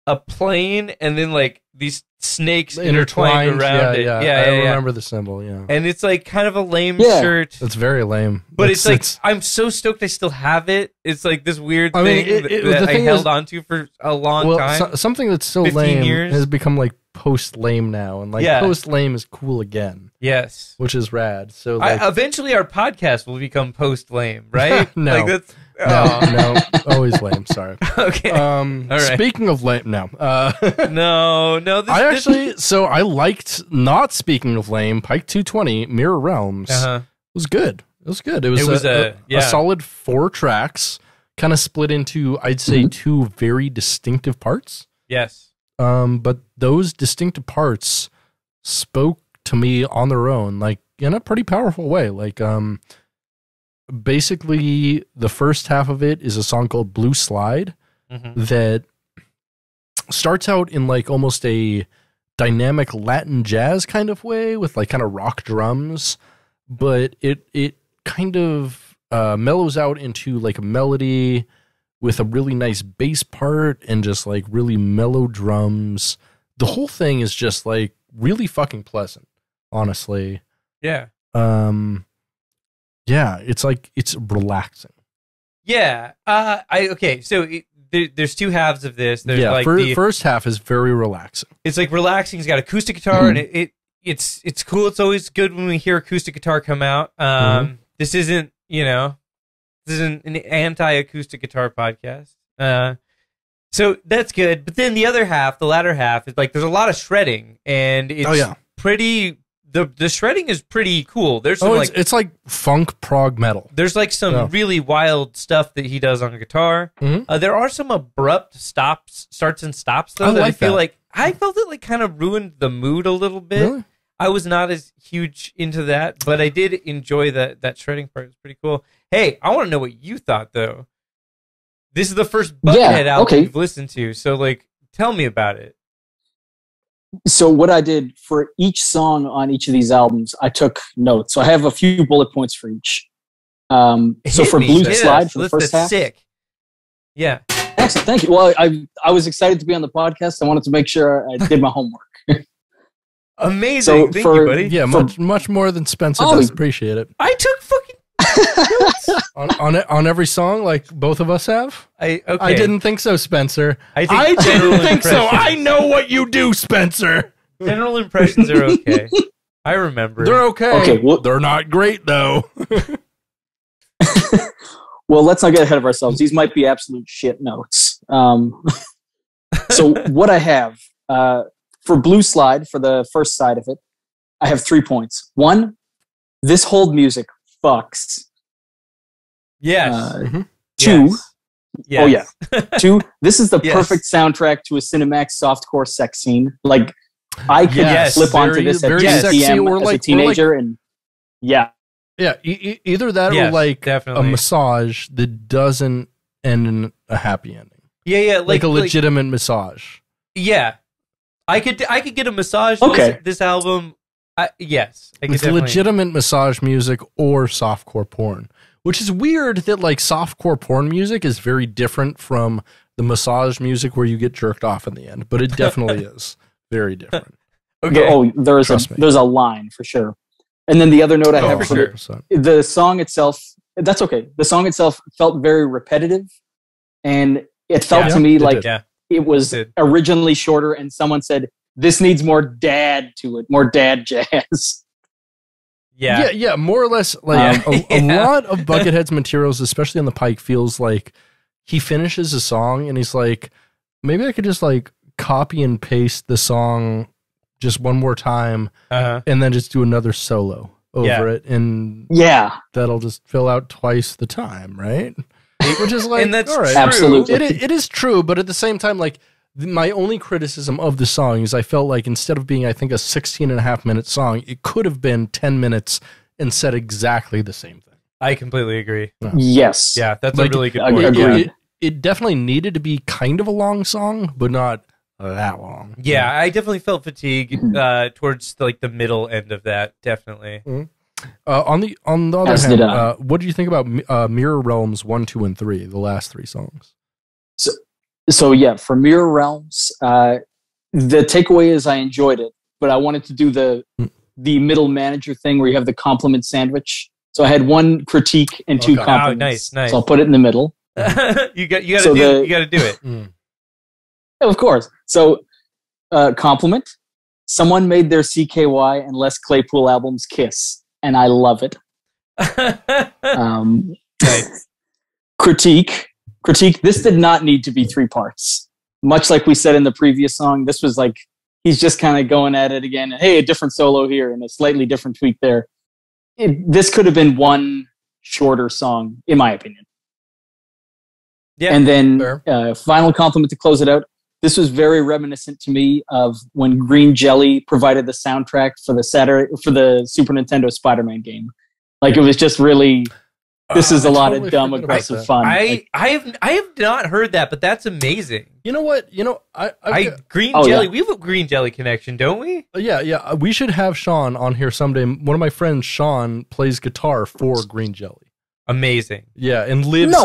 a plane and then like these snakes intertwined around it. Yeah, I remember the symbol, yeah. And it's like kind of a lame shirt. It's very lame. But it's like, I'm so stoked I still have it. It's like this weird thing that I held onto for a long time. Something that's still lame has become like post lame now, and like post lame is cool again. Yes, which is rad. So like, eventually our podcast will become post lame, right? No, like that's, no, always lame. Sorry. Okay. All right. Speaking of lame, no. No. So I liked. Not speaking of lame, Pike 220 Mirror Realms was good. It was good. It was a solid 4 tracks, kind of split into, I'd say, 2 very distinctive parts. Yes. But those distinctive parts spoke to me on their own, like in a pretty powerful way. Like, basically, the first half of it is a song called Blue Slide that starts out in like almost a dynamic Latin jazz kind of way with like kind of rock drums, but it kind of mellows out into like a melody with a really nice bass part and just like really mellow drums. The whole thing is just like really fucking pleasant, honestly. Yeah. Yeah, it's like, it's relaxing. Yeah. So there's 2 halves of this. There's like the first half is very relaxing. It's like relaxing. It's got acoustic guitar, and it's cool. It's always good when we hear acoustic guitar come out. This isn't an anti-acoustic guitar podcast. So that's good. But then the other half, the latter half, is like there's a lot of shredding, and it's pretty. The shredding is pretty cool. There's some it's like funk prog metal. There's like some really wild stuff that he does on guitar. There are some abrupt starts and stops though. I felt it like kind of ruined the mood a little bit. Really? I was not as huge into that, but I did enjoy that shredding part. It was pretty cool. Hey, I want to know what you thought though. This is the first Buckethead album you've listened to, so like, tell me about it. So what I did for each song on each of these albums, I took notes. So I have a few bullet points for each. So for Blue Slide, for the first half. Sick. Yeah. Excellent. Thank you. Well, I was excited to be on the podcast. I wanted to make sure I did my homework. Amazing. So Thank you, buddy. Yeah, much more than Spencer does. Appreciate it. I took fucking notes. on every song, like both of us have. I didn't think so, Spencer. I didn't think so. I know what you do, Spencer. General impressions are okay. I remember. They're okay. Okay, well, they're not great though. Well, let's not get ahead of ourselves. These might be absolute shit notes. So what I have for Blue Slide, for the first side of it, I have 3 points. 1, this hold music fucks. Yes. 2, yes. Oh yeah. 2, this is the perfect soundtrack to a Cinemax softcore sex scene. Like, I could flip onto this at 10 p.m. as a teenager, and yeah, either that or like definitely. A massage that doesn't end in a happy ending. Yeah, like a legitimate massage. Yeah, I could get a massage. This album. Yes, it's legitimate massage music or softcore porn, which is weird that like softcore porn music is very different from the massage music where you get jerked off in the end, but it definitely is very different. Okay. There's a line for sure. And then the other note I have for the song itself, that's okay. The song itself felt very repetitive, and it felt to me like it was originally shorter, and someone said, this needs more dad to it, more dad jazz. Yeah, more or less. Like a lot of Buckethead's materials, especially on the Pike, feels like he finishes a song and he's like, maybe I could just like copy and paste the song just one more time and then just do another solo over it, and that'll just fill out twice the time, right? Which is like, and that's all right, absolutely it is true, but at the same time, like, my only criticism of the song is I felt like instead of being, I think, a 16.5-minute song, it could have been 10 minutes and said exactly the same thing. I completely agree. Yes. Yeah, that's like, a really good point. It definitely needed to be kind of a long song, but not that long. Yeah, I definitely felt fatigue towards like the middle end of that, definitely. On the other hand, what do you think about Mirror Realms 1, 2, and 3, the last 3 songs? So yeah, for Mirror Realms, the takeaway is I enjoyed it, but I wanted to do the middle manager thing where you have the compliment sandwich. So I had 1 critique and 2 compliments. Nice. So I'll put it in the middle. you got to do it. Of course. So compliment. Someone made their CKY and Les Claypool albums kiss, and I love it. Nice. Critique. This did not need to be 3 parts. Much like we said in the previous song, this was like, he's just kind of going at it again. Hey, a different solo here and a slightly different tweak there. This could have been one shorter song, in my opinion. Yeah. And then final compliment to close it out. This was very reminiscent to me of when Green Jelly provided the soundtrack for the Super Nintendo Spider-Man game. Like, it was just really, this is a lot of dumb, aggressive fun. I have not heard that, but that's amazing. You know what? Green Jelly. Yeah. We have a Green Jelly connection, don't we? Yeah. We should have Shawn on here someday. One of my friends, Shawn, plays guitar for Green Jelly. Amazing. Yeah, and lives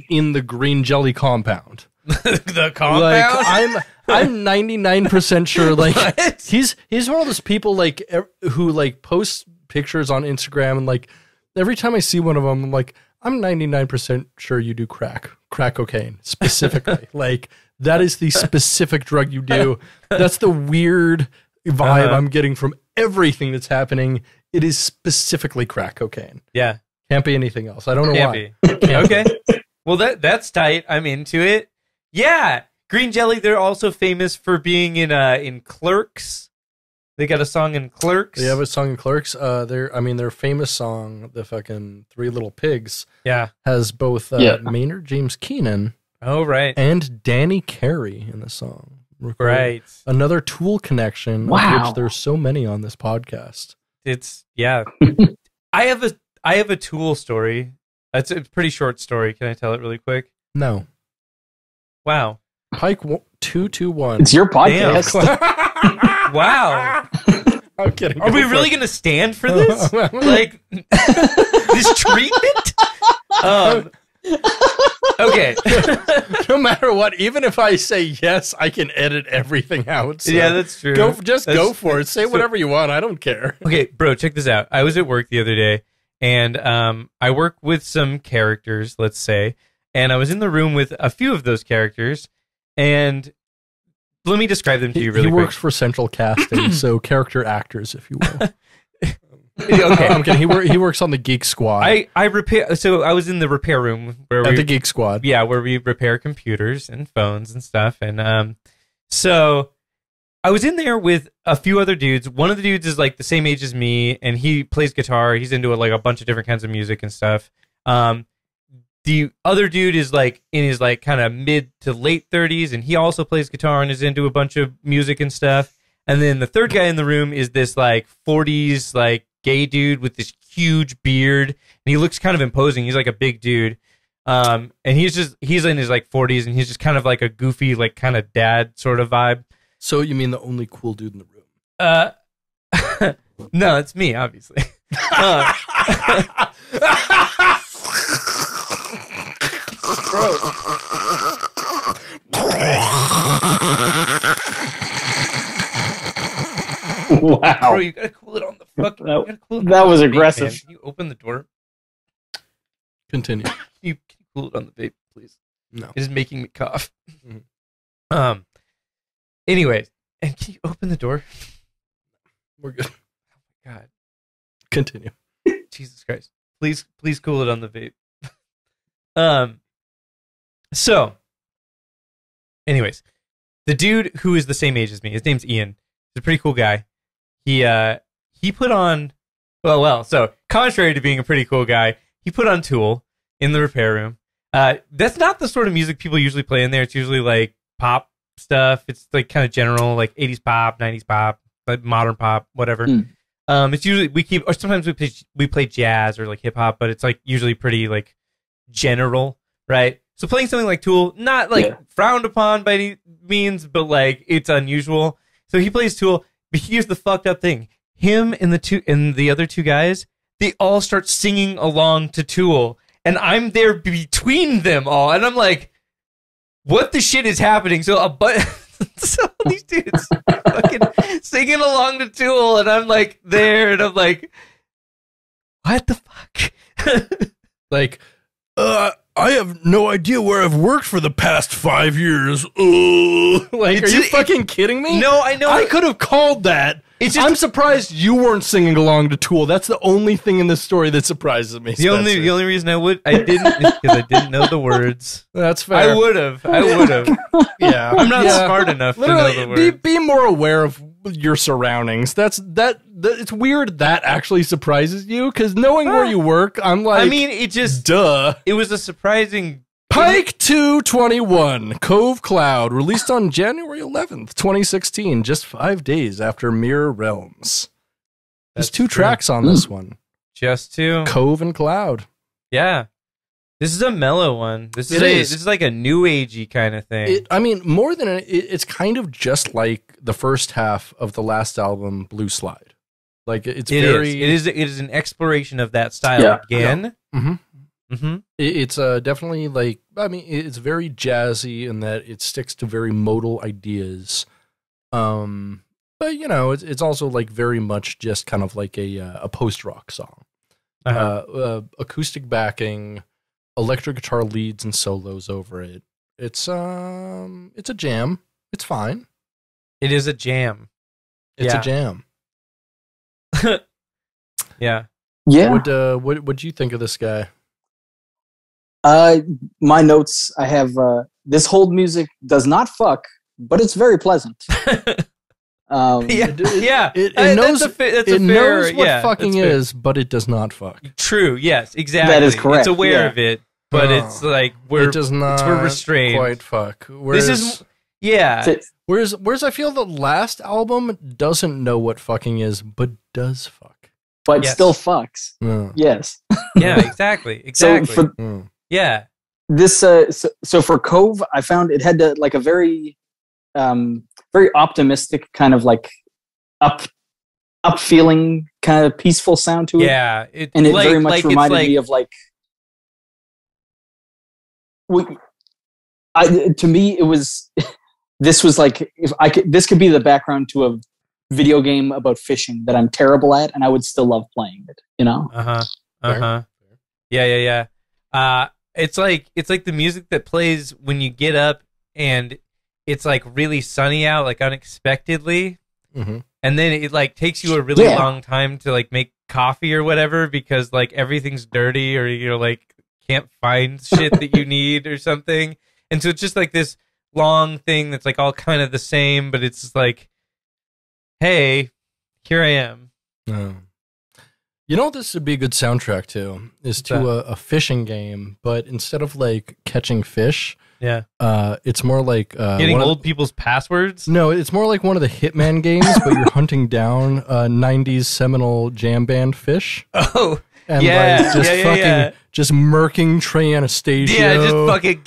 in the Green Jelly compound. The compound? Like, I'm 99% sure, like, he's one of those people, like, who, like, posts pictures on Instagram, and, like, every time I see one of them, I'm like, I'm 99% sure you do crack cocaine, specifically. Like, that is the specific drug you do. That's the weird vibe I'm getting from everything that's happening. It is specifically crack cocaine. Yeah. Can't be anything else. I don't know why. Okay. Well, that's tight. I'm into it. Yeah. Green Jelly, they're also famous for being in Clerks. They got a song in Clerks. They have a song in Clerks. Their famous song, the fucking Three Little Pigs, has both Maynard James Keenan and Danny Carey in the song. Right. Another Tool connection, of which there's so many on this podcast. I have a Tool story. It's a pretty short story. Can I tell it really quick? No. Wow. Pike 221. It's your podcast. Wow. I'm kidding. Are we really going to stand for this? Like, this treatment? Okay. No matter what, even if I say yes, I can edit everything out. So yeah, that's true. Go for it. Say whatever you want. I don't care. Okay, bro, check this out. I was at work the other day, and I work with some characters, let's say, and I was in the room with a few of those characters, and let me describe them to you really quick. He works for Central Casting, so character actors, if you will. Okay, I'm kidding. He works on the Geek Squad. I repair. So I was in the repair room where the Geek Squad. Yeah, where we repair computers and phones and stuff. And so I was in there with a few other dudes. One of the dudes is like the same age as me, and he plays guitar. He's into like a bunch of different kinds of music and stuff. The other dude is like in his like kind of mid to late 30s, and he also plays guitar and is into a bunch of music and stuff. And then the third guy in the room is this like 40s like gay dude with this huge beard, and he looks kind of imposing. He's like a big dude, and he's in his like 40s, and he's just kind of like a goofy like kind of dad sort of vibe. So you mean the only cool dude in the room? No, it's me, obviously. Wow. Bro, you gotta cool it on the fucking. That was aggressive. Vape, can you open the door? Continue. Can you cool it on the vape, please? No. It is making me cough. Mm-hmm. Anyways, and can you open the door? We're good. Oh my god. Continue. Jesus Christ. Please cool it on the vape. So, anyways, the dude who is the same age as me, his name's Ian. He's a pretty cool guy. He put on, so contrary to being a pretty cool guy, he put on Tool in the repair room. That's not the sort of music people usually play in there. It's usually like pop stuff. It's like kind of general, like 80s pop, 90s pop, like modern pop, whatever. It's usually or sometimes we play jazz or like hip hop, but it's like usually pretty like general, right? So playing something like Tool, not like frowned upon by any means, but like it's unusual. So he plays Tool, but here's the fucked up thing. Him and the other two guys, they all start singing along to Tool, and I'm there between them all, and I'm like, what the shit is happening? So so these dudes fucking singing along to Tool, and I'm like there, and I'm like, what the fuck? Like, I have no idea where I've worked for the past 5 years. Like, are you fucking kidding me? No, I know. I could have called that. I'm surprised you weren't singing along to Tool. That's the only thing in this story that surprises me. The only reason I didn't is because I didn't know the words. That's fair. I would have. Yeah, I'm not smart enough to know the words. Be more aware of your surroundings. It's weird that actually surprises you, because knowing where you work, I'm like, I mean, it just duh. It was a surprising. Pike 221, Cove Cloud, released on January 11th, 2016, just 5 days after Mirror Realms. There's 2 tracks on this one. Just 2? Cove and Cloud. Yeah. This is a mellow one. This is like a new agey kind of thing. More than it's kind of just like the first half of the last album, Blue Slide. Like it is an exploration of that style again. Yeah. Mm-hmm. Mm-hmm. It's definitely like, it's very jazzy in that it sticks to very modal ideas. But it's also like very much just kind of like a post-rock song. Acoustic backing, electric guitar leads and solos over it. It's a jam. It's fine. It is a jam. It's a jam. Yeah. Yeah. What do you think of this guy? My notes, I have, this hold music does not fuck, but it's very pleasant. It knows what fucking is, but it does not fuck. True, yes, exactly. That is correct. It's aware of it, but it's like, we're restrained. Quite fuck. Whereas I feel the last album doesn't know what fucking is, but does fuck. But still fucks. Yes. Yeah, exactly. Yeah. This so for Cove, I found it had like a very very optimistic kind of like up feeling kind of peaceful sound to it. Yeah, it very much reminded me of like to me it was this was like, this could be the background to a video game about fishing that I'm terrible at and I would still love playing it, Yeah. It's like the music that plays when you get up and it's like really sunny out, like unexpectedly, and then it like takes you a really long time to like make coffee or whatever because like everything's dirty or you're like can't find shit that you need or something, and so it's just like this long thing that's like all kind of the same, but it's just like, hey, here I am. You know what this would be a good soundtrack to? Is to a fishing game, but instead of like catching fish, it's more like getting old people's passwords. No, it's more like one of the Hitman games, but you're hunting down 90s seminal jam band fish. Oh, and just murking Trey Anastasio. Yeah, just fucking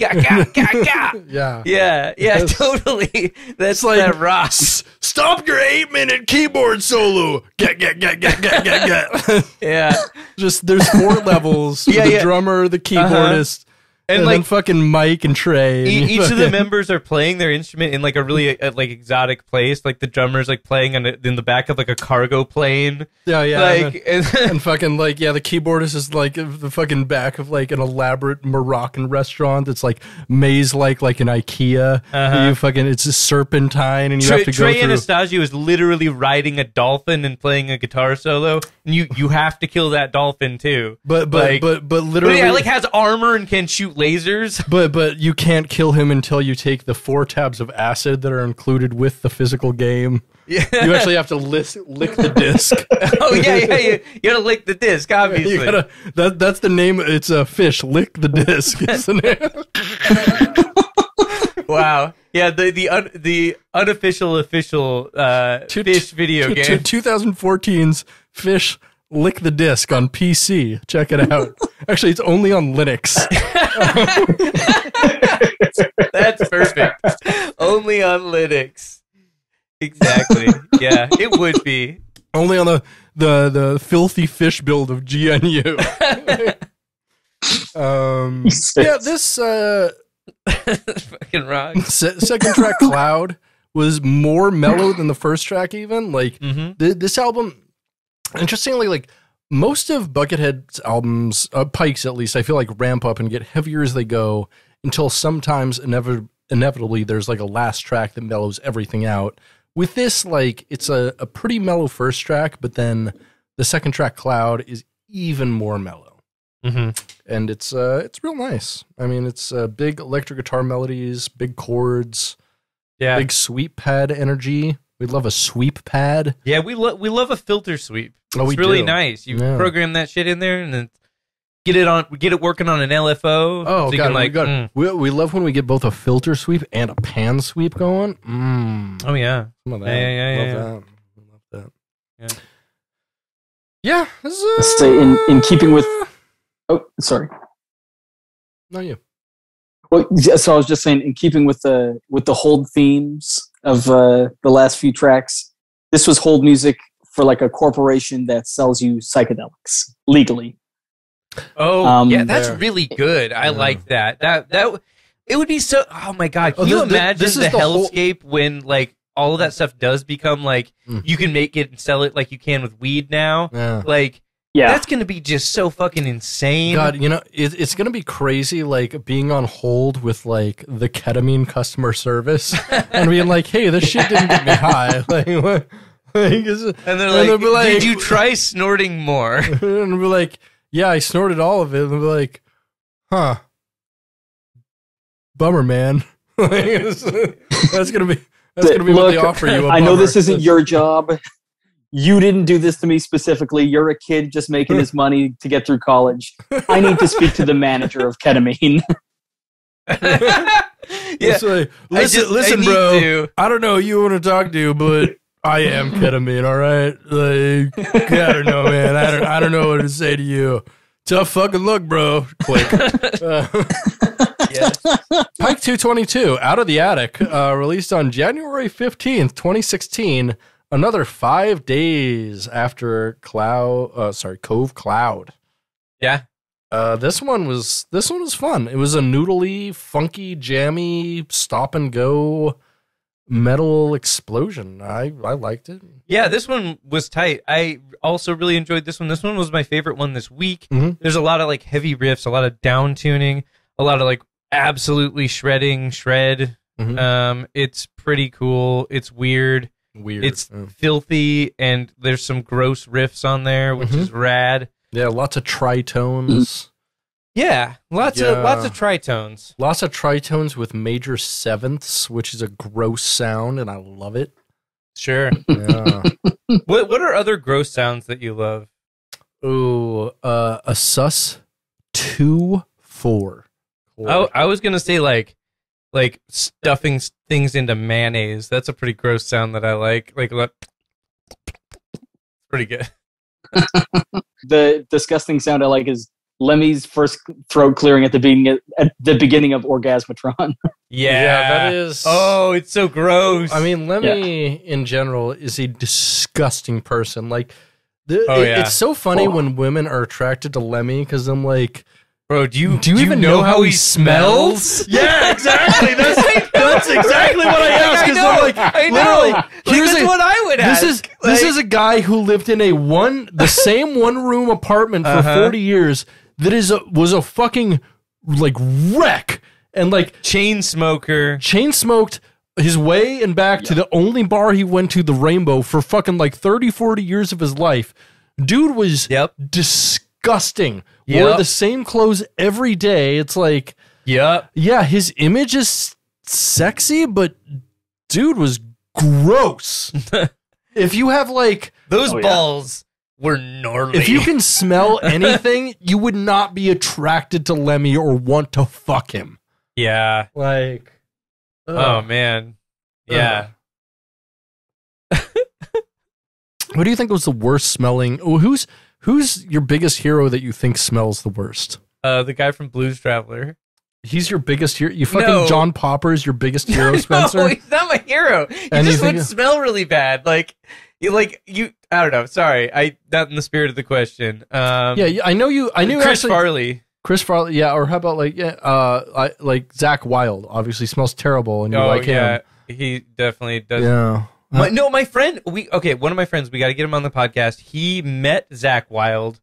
Yeah, totally. That's like that rocks. Stop your 8-minute keyboard solo. Get. Yeah. Just there's 4 levels. The drummer, the keyboardist, and like, then fucking Mike and Trey. Each of the members are playing their instrument in like a really like exotic place. Like the drummer's like playing in the back of like a cargo plane. Yeah. Like, and fucking like, the keyboardist is like the fucking back of like an elaborate Moroccan restaurant that's like maze like an IKEA. You fucking, it's a serpentine and you have to go through. Trey Anastasio is literally riding a dolphin and playing a guitar solo. And you have to kill that dolphin too. But literally, like has armor and can shoot lasers. But you can't kill him until you take the 4 tabs of acid that are included with the physical game. Yeah. You actually have to lick the disc. Oh yeah. You gotta lick the disc, obviously. That's the name. It's a fish. Lick the disc. Is the name. Wow. Yeah. The unofficial fish video game. 2014's Fish Lick the Disc on PC. Check it out. Actually, it's only on Linux. That's perfect. Only on Linux. Exactly. Yeah, it would be. Only on the filthy fish build of GNU. This fucking rock. Second track, Cloud, was more mellow than the first track even. Like, this album, interestingly, like, most of Buckethead's albums, Pikes at least, I feel like ramp up and get heavier as they go until sometimes inevitably there's like a last track that mellows everything out. With this, like, it's a pretty mellow first track, but then the second track, Cloud, is even more mellow. Mm-hmm. And it's real nice. I mean, it's big electric guitar melodies, big chords, big sweep pad energy. We love a sweep pad. Yeah, we love a filter sweep. It's really nice. You program that shit in there and then get it working on an LFO. Oh, so God, we love when we get both a filter sweep and a pan sweep going. Oh, yeah. Some of that. Yeah. Love that. Yeah. Yeah. Let's say in keeping with... Oh, sorry. No, you. Well, so I was just saying, in keeping with the hold themes of the last few tracks, this was hold music for like a corporation that sells you psychedelics legally. Oh, yeah, that's really good. I like that. That it would be so. Oh my God, can you imagine the hellscape when like all of that stuff does become like you can make it and sell it like you can with weed now? Yeah. Like. Yeah. That's going to be just so fucking insane. God, you know, it's going to be crazy, like, being on hold with, like, the ketamine customer service and being like, hey, this shit didn't get me high. Like, what? And they're like, did you try snorting more? And we'll be like, yeah, I snorted all of it. And they'll be like, huh. Bummer, man. That's going to be what they offer you. I know this isn't your job. You didn't do this to me specifically. You're a kid just making his money to get through college. I need to speak to the manager of ketamine. Listen, bro. I don't know who you want to talk to, but I am ketamine, all right? Like, I don't know, man. I don't know what to say to you. Tough fucking luck, bro. Quick. Yes. Pike 222, Out of the Attic, released on January 15th, 2016. Another 5 days after Cove Cloud. Yeah. This one was fun. It was a noodly, funky, jammy, stop and go metal explosion. I liked it. Yeah, this one was tight. I also really enjoyed this one. This one was my favorite one this week. Mm-hmm. There's a lot of like heavy riffs, a lot of down tuning, a lot of like absolutely shred. Mm-hmm. It's pretty cool. It's weird. It's filthy, and there's some gross riffs on there, which is rad. Yeah, lots of tritones. Yeah, lots of tritones. Lots of tritones with major sevenths, which is a gross sound, and I love it. Sure. Yeah. What are other gross sounds that you love? Ooh, a sus 2-4. Oh, I was gonna say like stuffing things into mayonnaise. That's a pretty gross sound that I like. Like, pretty good. The disgusting sound I like is Lemmy's first throat clearing at the beginning of Orgasmatron. Yeah, that is. Oh, it's so gross. I mean, Lemmy in general is a disgusting person. Like, it's so funny when women are attracted to Lemmy because I'm like, bro, do you even know how he smells? Yeah, exactly. That's exactly what I asked. Because I'm like, literally, that's what I would ask. This is a guy who lived in the same one-room apartment for 40 years. That was a fucking like wreck and like chain smoked his way and back to the only bar he went to, the Rainbow, for fucking like 30-40 years of his life. Dude was disgusting. Wore the same clothes every day. It's like, yeah, his image is sexy, but dude was gross. If you have like those balls were gnarly. If you can smell anything, you would not be attracted to Lemmy or want to fuck him. Yeah. Like, oh man. Yeah. What do you think was the worst smelling? Who's your biggest hero that you think smells the worst? The guy from Blues Traveler. He's your biggest hero? You fucking John Popper's your biggest hero, Spencer? No, he's not my hero. He just would smell really bad. Like you. I don't know. Sorry, not in the spirit of the question. I know you. I knew Chris Farley. Chris Farley, yeah. Or how about like like Zakk Wilde? Obviously, smells terrible, and you like him. He definitely does. Yeah. My friend. One of my friends. We got to get him on the podcast. He met Zakk Wilde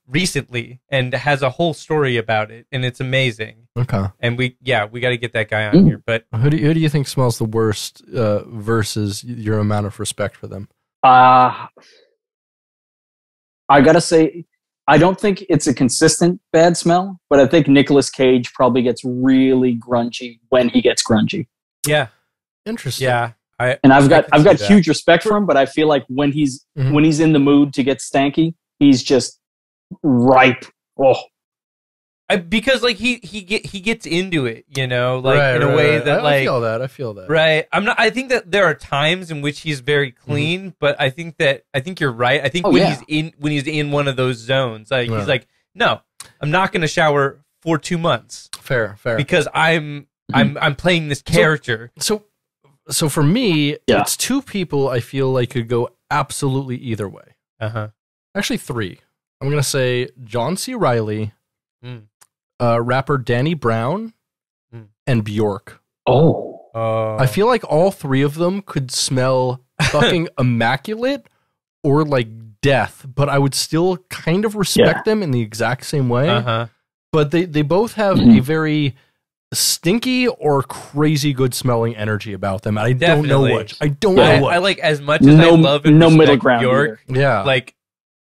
recently and has a whole story about it, and it's amazing. Okay. And we got to get that guy on here. But who do you think smells the worst versus your amount of respect for them? I gotta say, I don't think it's a consistent bad smell, but I think Nic Cage probably gets really grungy when he gets grungy. Yeah. Interesting. Yeah. I've got huge respect for him, but I feel like when he's in the mood to get stanky, he's just ripe. Oh, because like he gets into it, in a way that I feel that. Right. I think that there are times in which he's very clean, but I think you're right. I think when he's in one of those zones, he's like, no, I'm not going to shower for 2 months. Fair. Because I'm playing this character. So for me, it's two people I feel like could go absolutely either way. Actually, three. I'm going to say John C. Reilly, rapper Danny Brown, and Bjork. I feel like all three of them could smell fucking immaculate or like death, but I would still kind of respect them in the exact same way. But they both have a very stinky or crazy good smelling energy about them. I don't know which. I like as much as I love and respect middle ground Bjork. Either. Like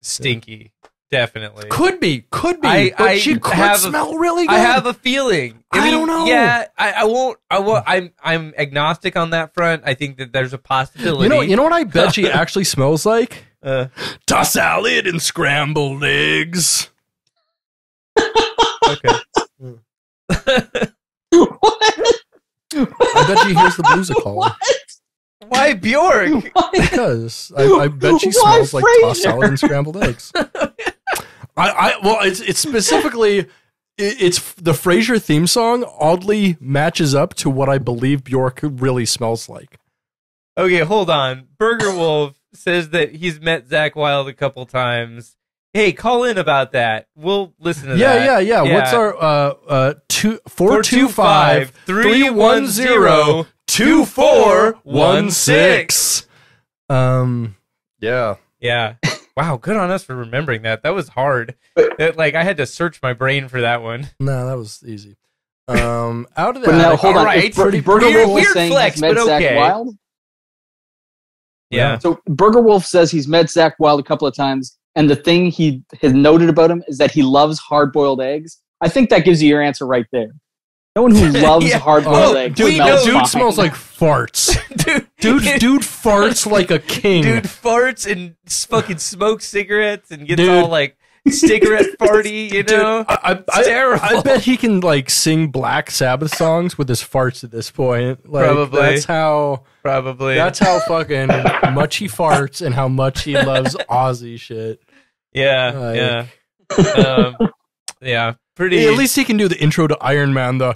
stinky, definitely. Could be. But she could smell really good. I have a feeling. I don't know. Yeah, I won't. I'm agnostic on that front. I think that there's a possibility. You know what I bet she actually smells like? Tossed salad and scrambled eggs. Okay. What? I bet she hears the musical. What? Why Bjork? Because I bet she smells like tossed salad and scrambled eggs. It's specifically it's the Frasier theme song oddly matches up to what I believe Bjork really smells like. Okay, hold on. Burger Wolf says that he's met Zakk Wilde a couple times. Hey, call in about that. We'll listen to that. Yeah. What's our 425-310-2416? Yeah. Wow, good on us for remembering that. That was hard. I had to search my brain for that one. No, that was easy. Out of that. But now, hold on. Right. Burger Wolf is saying flex, he's met but okay. Zakk Wilde? Yeah. So Burger Wolf says he's met Zakk Wilde a couple of times, and the thing he has noted about him is that he loves hard-boiled eggs. I think that gives you your answer right there. No one who loves hard-boiled eggs. Dude smells like farts. dude farts like a king. Dude farts and fucking smokes cigarettes and gets all like cigarette farty, It's terrible. I bet he can like sing Black Sabbath songs with his farts at this point. Like, Probably. That's how fucking much he farts and how much he loves Ozzy shit. Yeah. Yeah. Pretty. At least he can do the intro to Iron Man. Oh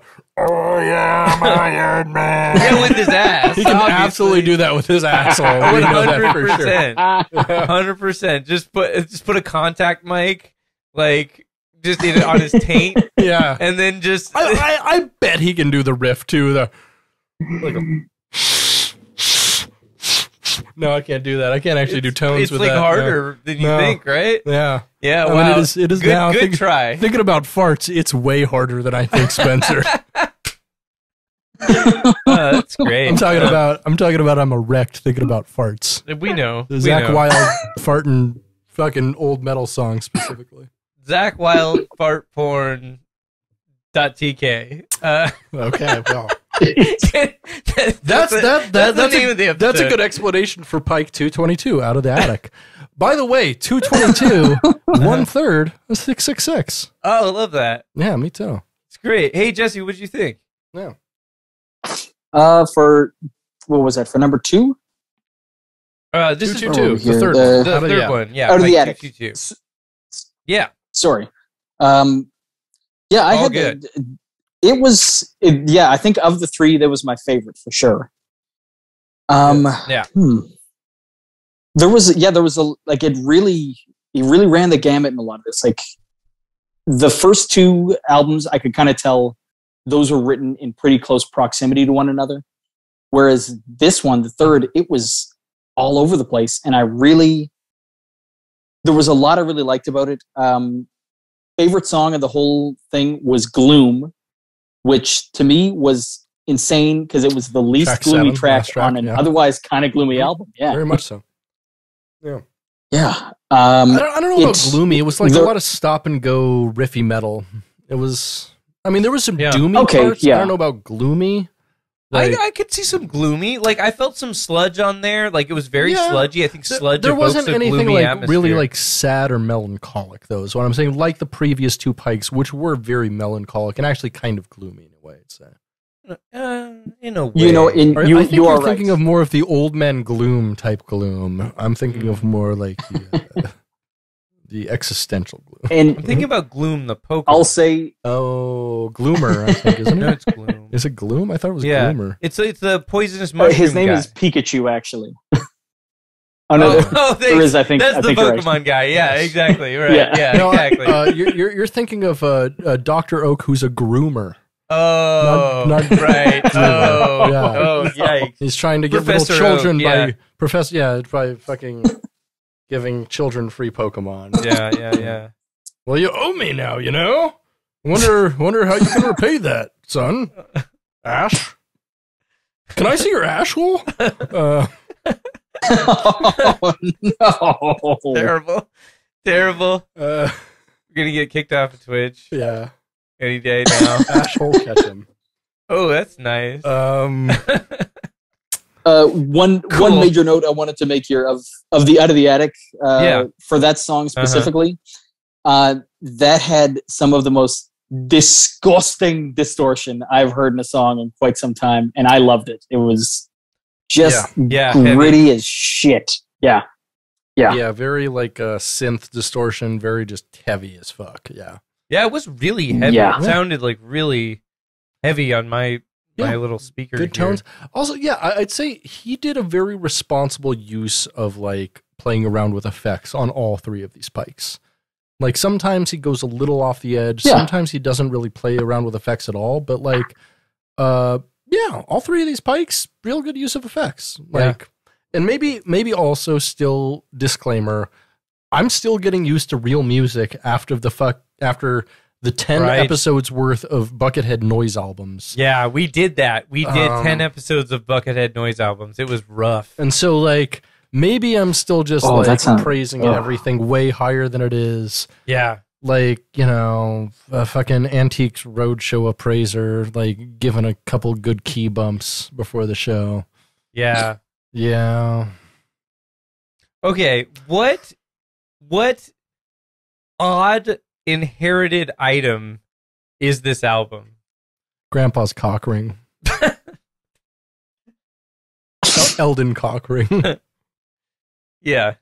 yeah, my Iron Man. Yeah, with his ass. He can absolutely do that with his asshole. We know that for sure. 100%. Just put a contact mic, like just in it on his taint. Yeah, and then just. I bet he can do the riff too. No, I can't do that. I can't actually do tones with that. It's like harder than you think, right? Yeah. Yeah, I wow. mean, it is good, now. Good try. Thinking about farts, it's way harder than I think, Spencer. That's great. I'm talking about I'm erect thinking about farts. We know. The Zakk Wilde farting fucking old metal song specifically. Zakk Wilde fart porn .tk. Okay, well. That's a good explanation for Pike 222 out of the attic. By the way, 222 1/3 is 666. Oh, I love that. Yeah, me too. It's great. Hey Jesse, what'd you think? Yeah. For what was that? For number 2? This is 222. Here, The third the third one. Yeah. Out of the attic. 222. Yeah. Sorry. Yeah, I had good. I think of the 3, that was my favorite for sure. Yeah. There was it really ran the gamut in a lot of this. Like the first 2 albums, I could kind of tell those were written in pretty close proximity to one another. Whereas this one, the third, it was all over the place. And there was a lot I really liked about it. Favorite song of the whole thing was Gloom, which to me was insane because it was the least gloomy track on an otherwise kind of gloomy album. Yeah, very much so. Yeah. Yeah. I don't know about gloomy. It was like a lot of stop and go riffy metal. It was, I mean, there was some doomy parts. I don't know about gloomy. Like, I could see some gloomy. Like, I felt some sludge on there. Like, it was very sludgy. I think sludge there wasn't anything like atmosphere. really like sad or melancholic, though, is what I'm saying. Like the previous two Pikes, which were very melancholic and actually kind of gloomy in a way, I'd say. In a way. You know, I think you you're are thinking of more of the old man gloom type gloom. I'm thinking of more like the existential gloom. And I'm thinking about Gloom the Pokemon. I'll say, Gloomer, I think, isn't it? No, it's Gloom. Is it Gloom? I thought it was Gloomer. It's the poisonous mushroom his name guy. is Pikachu, actually. There is. I think that's the Pokemon right. guy. Yeah, exactly. Right. Yeah, no, exactly. You're thinking of Dr. Oak, who's a groomer. Oh, not right. Oh, yeah. Oh, yikes. He's trying to get Professor little children Oak, by fucking giving children free Pokemon. Yeah. Well, you owe me now, you know? Wonder how you can repay that, son. Ash? Can I see your ash hole? Oh, no. Terrible. We're gonna get kicked off of Twitch. Yeah. Any day now. Ash hole catch him. Oh, that's nice. One major note I wanted to make here of the Out of the Attic for that song specifically. That had some of the most disgusting distortion I've heard in a song in quite some time, and I loved it. It was just gritty as shit. Yeah. Very like synth distortion, very just heavy as fuck. Yeah, it was really heavy. Yeah. It sounded like really heavy on my little speaker. Good tones. Also, I'd say he did a very responsible use of like playing around with effects on all three of these Pikes. Like sometimes he goes a little off the edge. Yeah. Sometimes he doesn't really play around with effects at all. But like, all three of these Pikes, real good use of effects. Like, and maybe also still disclaimer. I'm still getting used to real music after the 10 episodes worth of Buckethead noise albums. Yeah, we did that. We did 10 episodes of Buckethead noise albums. It was rough. And so, like, maybe I'm still just, praising everything way higher than it is. Yeah. Like, you know, a fucking Antiques Roadshow appraiser, like, giving a couple good key bumps before the show. Yeah. Yeah. Okay, what odd inherited item is this album? Grandpa's cock ring. Eldon cock ring. Yeah.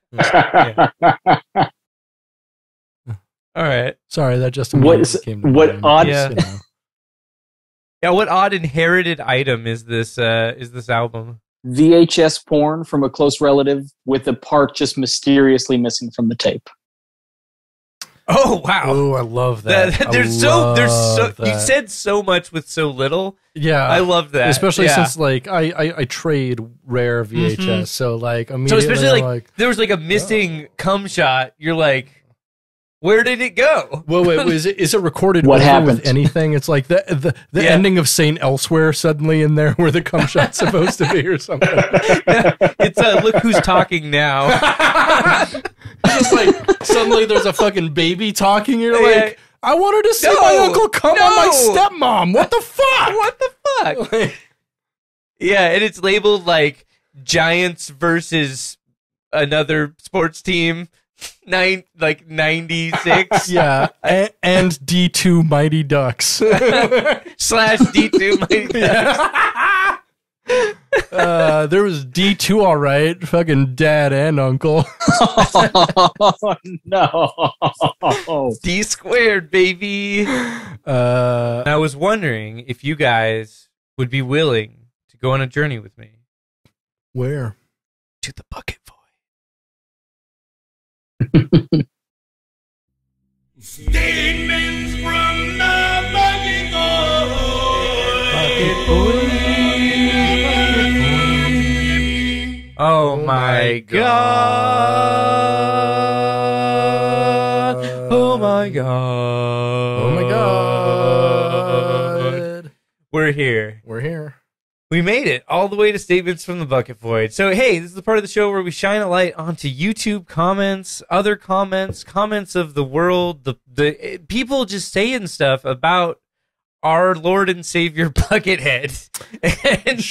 All right. Sorry, that just came to what mind. odd? You know. Yeah, what odd inherited item is this album? VHS porn from a close relative with a part just mysteriously missing from the tape. Oh wow! Oh, I love that. There's you said so much with so little. Yeah, I love that. Especially since like I trade rare VHS, so like immediately. So especially like there was like a missing cum shot. You're like, where did it go? Well, wait, is it recorded what with anything? It's like the ending of Saint Elsewhere suddenly in there where the cum shot's supposed to be or something. It's Look Who's Talking Now. Just like suddenly there's a fucking baby talking. You're like, I wanted to see my uncle come on my stepmom. What the fuck? What the fuck? Yeah, and it's labeled like Giants versus another sports team. 96. Yeah, and D2 Mighty Ducks. / D2 Mighty Ducks. There was D2 all right. Fucking dad and uncle. Oh, no. D squared, baby. I was wondering if you guys would be willing to go on a journey with me. Where? To the Bucket Void. Statements from the Bucket Void. Bucket Void. Oh my god. Oh my god. Oh my god. We're here. We're here. We made it all the way to Statements from the Bucket Void. So, hey, this is the part of the show where we shine a light onto YouTube comments, other comments of the world, the people just saying stuff about our Lord and Savior Buckethead. And,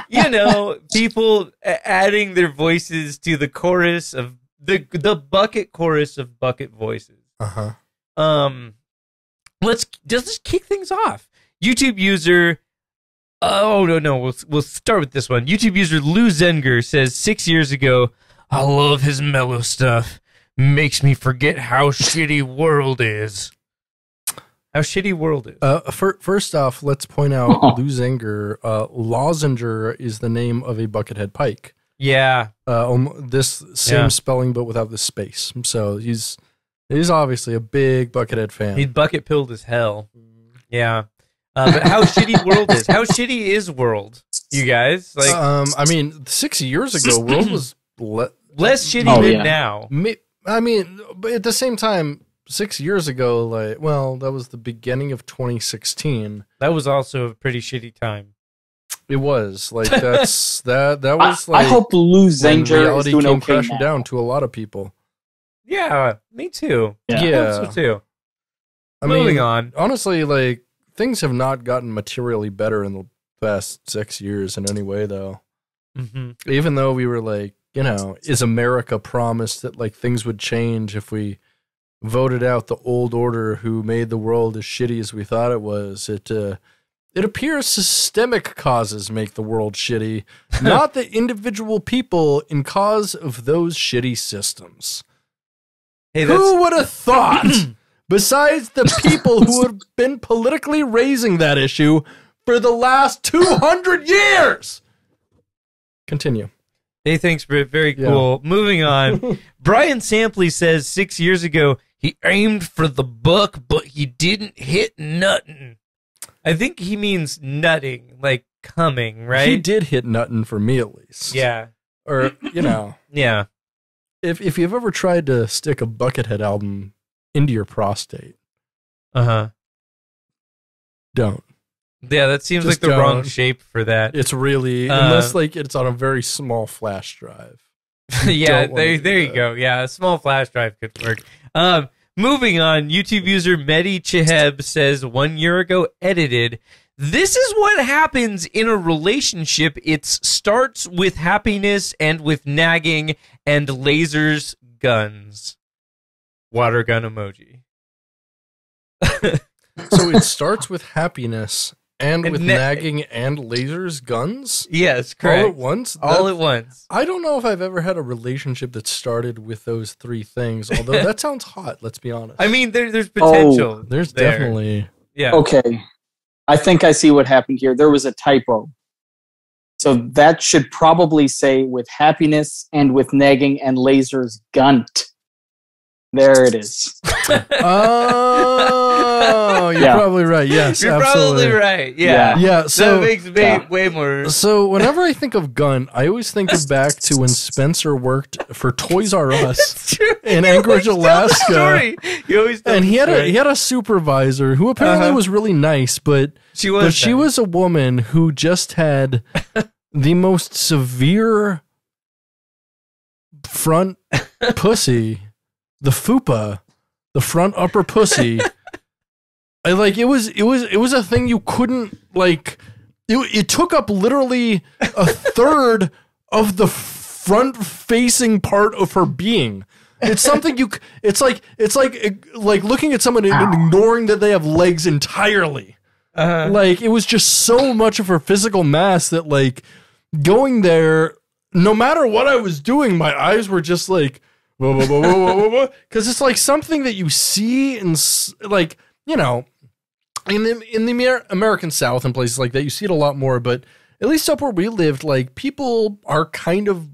you know, people adding their voices to the chorus of the bucket chorus of bucket voices. Let's just kick things off. YouTube user, we'll start with this one. YouTube user Lou Zenger says 6 years ago, I love his mellow stuff. Makes me forget how shitty world is. How shitty world is. First off, let's point out Lou Zenger. Lozenger is the name of a Buckethead pike. Yeah. This same spelling, but without the space. So he's obviously a big Buckethead fan. He bucket pilled as hell. Yeah. But how shitty world is? How shitty is world? You guys? Like, I mean, 6 years ago, world was less shitty than now. I mean, but at the same time, 6 years ago, that was the beginning of 2016. That was also a pretty shitty time. It was that was like. I hope Lou Zenger is doing okay crashing now. down to a lot of people. Yeah, me too. Yeah. I hope so too. Moving on. Honestly, like, things have not gotten materially better in the past 6 years in any way, though. Mm-hmm. Even though we were like, is America promised that like things would change if we voted out the old order who made the world as shitty as we thought it was? It appears systemic causes make the world shitty, not the individual people in cause of those shitty systems. Hey, who would have thought? Besides the people who have been politically raising that issue for the last 200 years. Continue. Hey, thanks, Britt. Very cool. Yeah. Moving on. Brian Sampley says 6 years ago, he aimed for the buck, but he didn't hit nothing. I think he means nutting, like coming, right? He did hit nutting for me, at least. Yeah. Or, Yeah. If you've ever tried to stick a Buckethead album into your prostate. Don't. Yeah, that seems like the wrong shape for that. It's really, unless like it's on a very small flash drive. Yeah, there you go. Yeah, a small flash drive could work. Moving on, YouTube user Mehdi Cheheb says 1 year ago, edited, this is what happens in a relationship. It starts with happiness and with nagging and lasers, guns. Water gun emoji. So it starts with happiness and with nagging and lasers, guns? Yes, correct. All at once? All at once. I don't know if I've ever had a relationship that started with those three things, although that sounds hot, let's be honest. I mean, there's potential. There's definitely. Yeah. Okay. I think I see what happened here. There was a typo. So that should probably say with happiness and with nagging and lasers, gunt. There it is. Oh, you're probably right. Yes, you're absolutely. probably right. Yeah. Yeah. So that makes way more. So whenever I think of gun, I always think of back to when Spencer worked for Toys R Us in Anchorage, Alaska. You always and he had a supervisor who apparently was really nice, but she was a woman who just had the most severe front pussy. The fupa, the front upper pussy. It was a thing you couldn't like. It took up literally a third of the front facing part of her being. It's something it's like looking at someone and ignoring that they have legs entirely. Like, it was just so much of her physical mass that, like, going there, no matter what I was doing, my eyes were just like, because it's like something that you see in, like, in the American South and places like that, you see it a lot more. But at least up where we lived, like, people are kind of,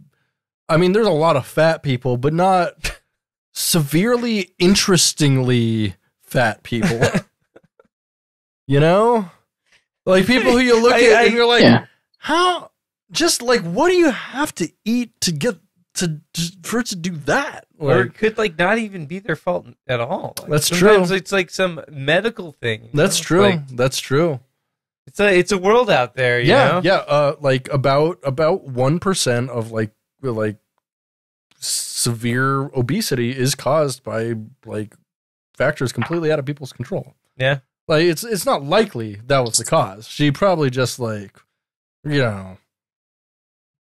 I mean, there's a lot of fat people, but not severely interestingly fat people. Like people who you look at and you're like, how just like, what do you have to eat to get for it to do that? Like, or it could like not even be their fault at all. Like, that's sometimes true. It's like some medical thing. That's true. Like, that's true. It's a world out there. You know? Yeah. Like about 1% of like severe obesity is caused by like factors completely out of people's control. Yeah. Like it's not likely that was the cause. She probably just like,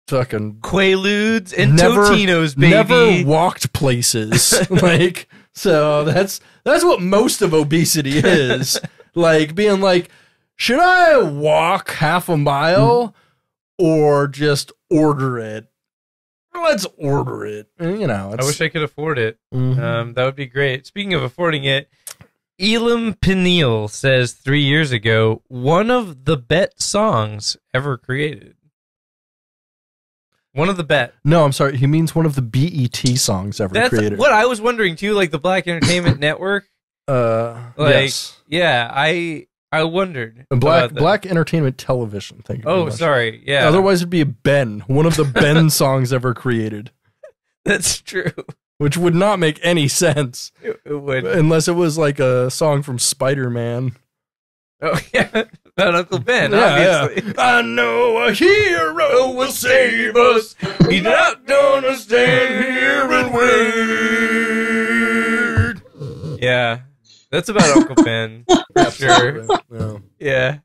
fucking Quaaludes and Totinos, baby. Never walked places. Like, so that's what most of obesity is. Like being like, should I walk half a mile or just order it? Let's order it. I wish I could afford it. Mm-hmm. That would be great. Speaking of affording it, Elam Peniel says 3 years ago, one of the bet songs ever created. One of the bet. No, I'm sorry. He means one of the BET songs ever created. What I was wondering too, like the Black Entertainment Network. Yes. Yeah, I wondered. Black Entertainment Television. Thank you. Oh, sorry. Yeah. Otherwise, it'd be a Ben. One of the Ben songs ever created. That's true. Which would not make any sense. It would, unless it was like a song from Spider-Man. Oh yeah, about Uncle Ben. Obviously. Yeah. I know a hero will save us. He's not gonna stand here and wait. Yeah, that's about Uncle Ben for sure. Yeah.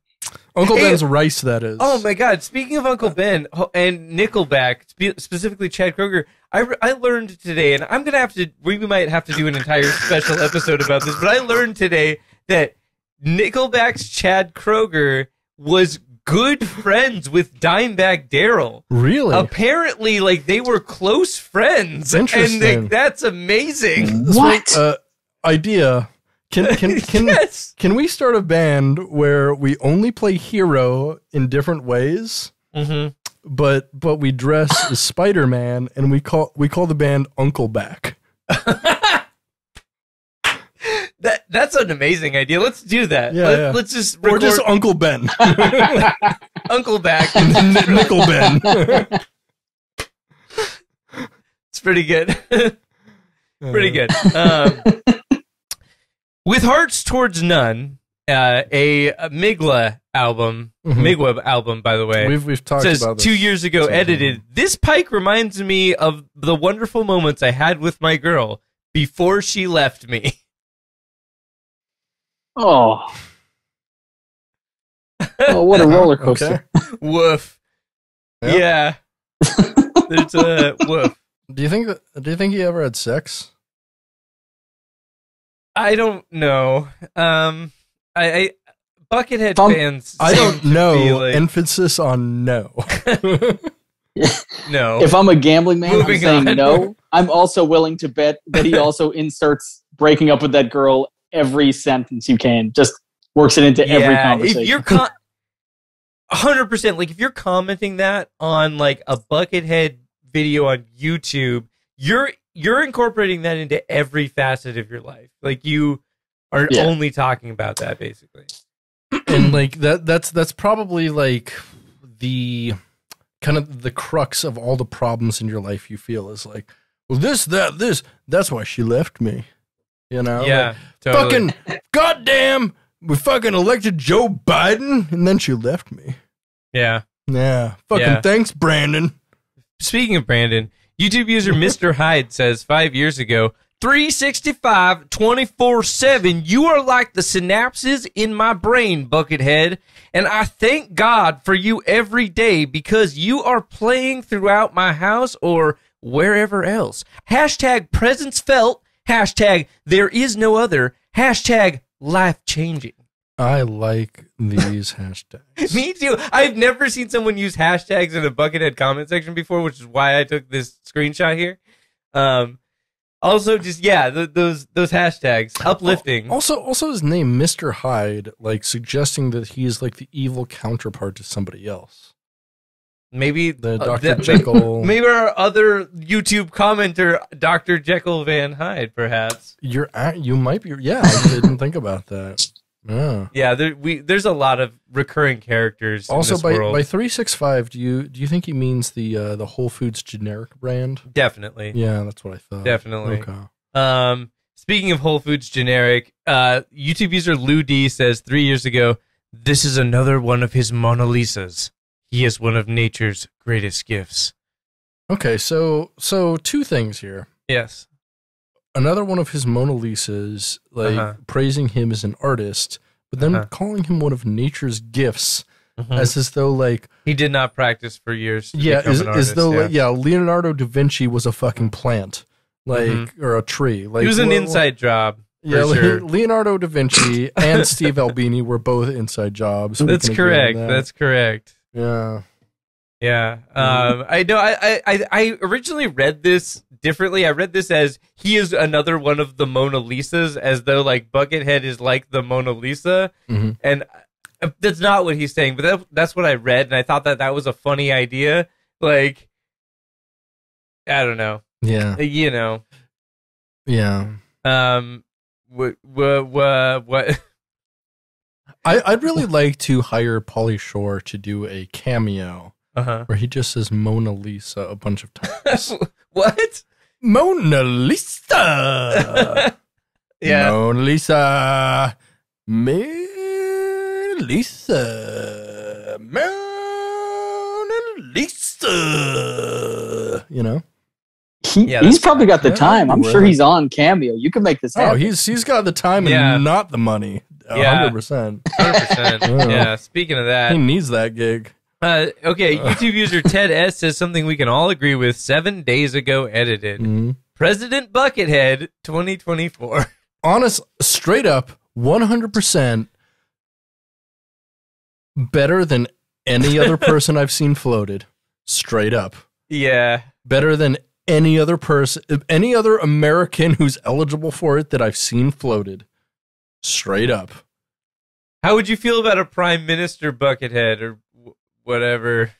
Uncle Ben's rice, that is. Oh my God! Speaking of Uncle Ben and Nickelback, specifically Chad Kroeger, I learned today, and I'm gonna have to. We might have to do an entire special episode about this, but I learned today that Nickelback's Chad Kroeger was good friends with Dimebag Darrell. Really? Apparently, like they were close friends. Interesting. And that's amazing. What? Idea. Yes. Can we start a band where we only play Hero in different ways, but we dress as Spider-Man and we call the band Uncleback? That's an amazing idea. Let's do that. Let's just record. Or just Uncle Ben. Uncleback. Nickel Ben. It's pretty good. Pretty good. With Hearts Towards None, a Migwa album, by the way. We've talked says, about this 2 years ago, edited, this Pike reminds me of the wonderful moments I had with my girl before she left me. Oh, what a roller coaster. Okay. Woof. Yep. Yeah. There's a woof. Do you think he ever had sex? I don't know. I Buckethead fans. I don't know. Like, emphasis on no. No. If I'm a gambling man, I'm saying no. I'm also willing to bet that he also inserts breaking up with that girl every sentence you can. Just works it into every conversation. If you're 100%, like if you're commenting that on like a Buckethead video on YouTube, you're incorporating that into every facet of your life. Like you are only talking about that basically. And like that's probably like the kind of the crux of all the problems in your life. You feel is like, well, this, that's why she left me. You know? Yeah. Like, totally. Fucking goddamn, we fucking elected Joe Biden and then she left me. Yeah. Yeah. Fucking thanks, Brandon. Speaking of Brandon, YouTube user Mr. Hyde says 5 years ago, 365, 24/7, you are like the synapses in my brain, Buckethead, and I thank God for you every day because you are playing throughout my house or wherever else. Hashtag presence felt, hashtag there is no other, hashtag life-changing. I like these hashtags. Me too. I've never seen someone use hashtags in a Buckethead comment section before, which is why I took this screenshot here. Also, just those hashtags, uplifting. Also, his name, Mr. Hyde, like suggesting that he's like the evil counterpart to somebody else. Maybe the Dr. Jekyll. Maybe our other YouTube commenter, Dr. Jekyll Van Hyde, perhaps. You might be. Yeah, I didn't think about that. Yeah, there's a lot of recurring characters. Also, in this by world. 365, do you think he means the Whole Foods generic brand? Definitely. Yeah, that's what I thought. Definitely. Okay. Speaking of Whole Foods generic, YouTube user Lou D says 3 years ago, "This is another one of his Mona Lisas. He is one of nature's greatest gifts." Okay, so two things here. Yes. Another one of his Mona Lisas, praising him as an artist, but then calling him one of nature's gifts, as though like he did not practice for years. To as though Leonardo da Vinci was a fucking plant, or a tree. Like he was an inside job. Yeah, sure. Leonardo da Vinci and Steve Albini were both inside jobs. That's correct. That's correct. Yeah. Yeah. I know. I originally read this differently. I read this as he is another one of the Mona Lisas, as though like Buckethead is like the Mona Lisa, and that's not what he's saying. But that's what I read, and I thought that was a funny idea. Like, I don't know. Yeah. You know. Yeah. What? I'd really like to hire Pauly Shore to do a cameo where he just says Mona Lisa a bunch of times. What? Mona Lisa. Yeah. Mona Lisa. Mona Lisa. Mona Lisa. You know? He's probably got the time. I'm sure he's on Cameo. You can make this happen. Oh, he's got the time and not the money. 100%. 100%. Yeah, speaking of that. He needs that gig. Okay, YouTube user Ted S says something we can all agree with. 7 days ago edited. President Buckethead 2024. Honest, straight up, 100% better than any other person I've seen floated. Straight up. Yeah. Better than any other person, any other American who's eligible for it that I've seen floated. Straight up. How would you feel about a Prime Minister Buckethead or whatever?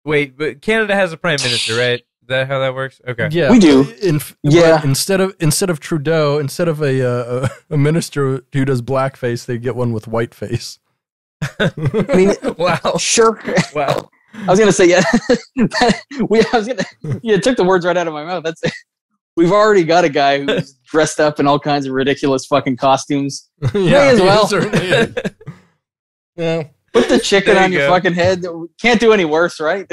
Wait, but Canada has a Prime Minister, right? Is that how that works? Okay. Yeah, we do. Instead of Trudeau, instead of a minister who does blackface, they get one with whiteface. I mean, wow. Sure. Wow. I was gonna say, yeah. You took the words right out of my mouth. We've already got a guy who's dressed up in all kinds of ridiculous fucking costumes. May as well. Yeah. Put the chicken on your fucking head. Can't do any worse, right?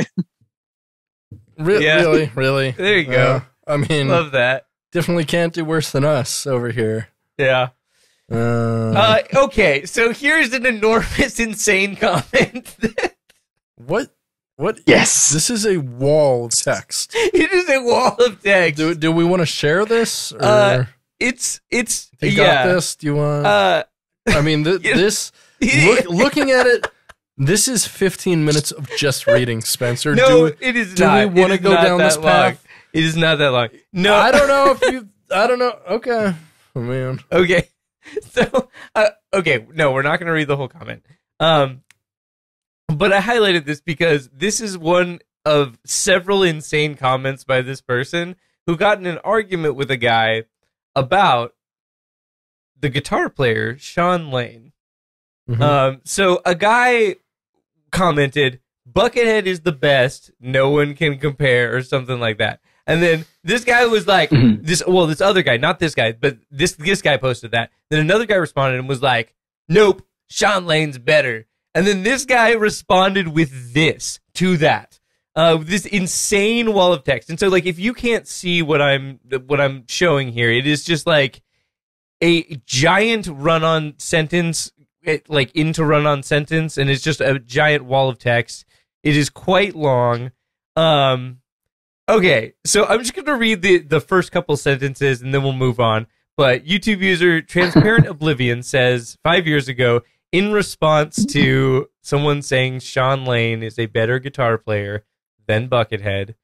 Really. There you go. I mean, love that. Definitely can't do worse than us over here. Yeah. Okay, so here's an enormous, insane comment. What? Yes. This is a wall of text. It is a wall of text. Do we want to share this? Or it's you got this? Do you want? I mean, this. Looking at it, this is 15 minutes of just reading, Spencer. No, it is not. Do we want to go down this path? It is not that long. No, I don't know if you. I don't know. Okay. Oh man. Okay. So, okay. No, we're not going to read the whole comment. But I highlighted this because this is one of several insane comments by this person who got in an argument with a guy about the guitar player, Shawn Lane. So a guy commented, "Buckethead is the best. No one can compare," or something like that. And then this guy was like, this other guy, not this guy, but this guy posted that. Then another guy responded and was like, "Nope, Shawn Lane's better." And then this guy responded with this to that, this insane wall of text. And so, like, if you can't see what I'm showing here, it is just like a giant run-on sentence, like into run-on sentence, and it's just a giant wall of text. It is quite long. Okay, so I'm just gonna read the first couple sentences, and then we'll move on. But YouTube user Transparent Oblivion says 5 years ago, in response to someone saying Shawn Lane is a better guitar player than Buckethead,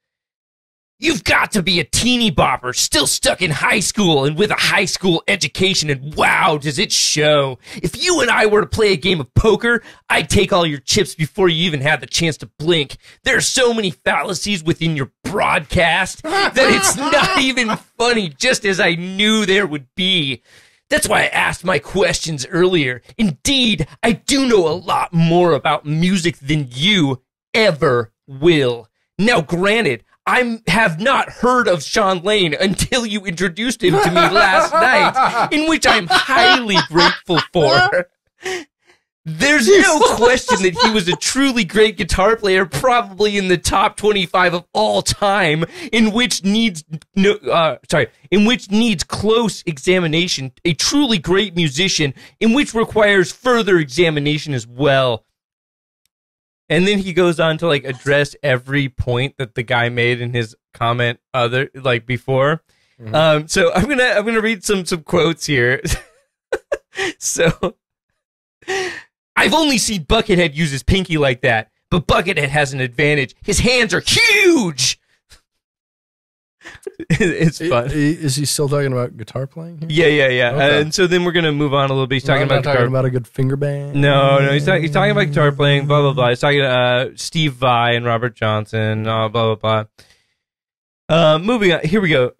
"You've got to be a teeny bopper, still stuck in high school and with a high school education, and wow, does it show. If you and I were to play a game of poker, I'd take all your chips before you even had the chance to blink. There are so many fallacies within your broadcast that it's not even funny, just as I knew there would be. That's why I asked my questions earlier. Indeed, I do know a lot more about music than you ever will. Now, granted, I have not heard of Shawn Lane until you introduced him to me last night, in which I'm highly grateful for. There's no question that he was a truly great guitar player, probably in the top 25 of all time, in which needs close examination. A truly great musician, in which requires further examination as well. And then he goes on to like address every point that the guy made in his comment before. Mm-hmm. So I'm gonna read some quotes here. So. I've only seen Buckethead use his pinky like that, but Buckethead has an advantage. His hands are huge! It's fun. Is he still talking about guitar playing here? Yeah. Okay. And so then we're going to move on a little bit. He's talking about a good finger band? No, he's talking about guitar playing, blah, blah, blah. He's talking about Steve Vai and Robert Johnson, blah, blah, blah. Moving on. Here we go.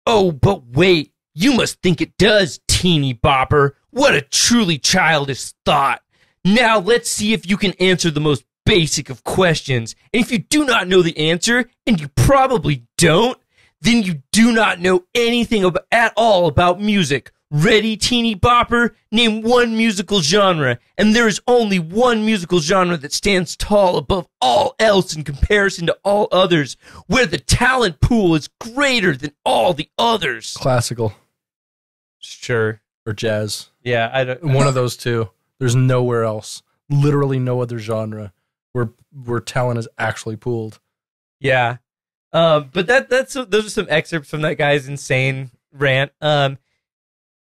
Oh, but wait. You must think it does, teeny bopper. What a truly childish thought. Now let's see if you can answer the most basic of questions. And if you do not know the answer, and you probably don't, then you do not know anything at all about music. Ready, teeny bopper? Name one musical genre. And there is only one musical genre that stands tall above all else in comparison to all others, where the talent pool is greater than all the others. Classical. Sure. Or jazz. Yeah, I don't. One of those two. There's nowhere else. Literally no other genre where talent is actually pooled. Yeah. But those are some excerpts from that guy's insane rant.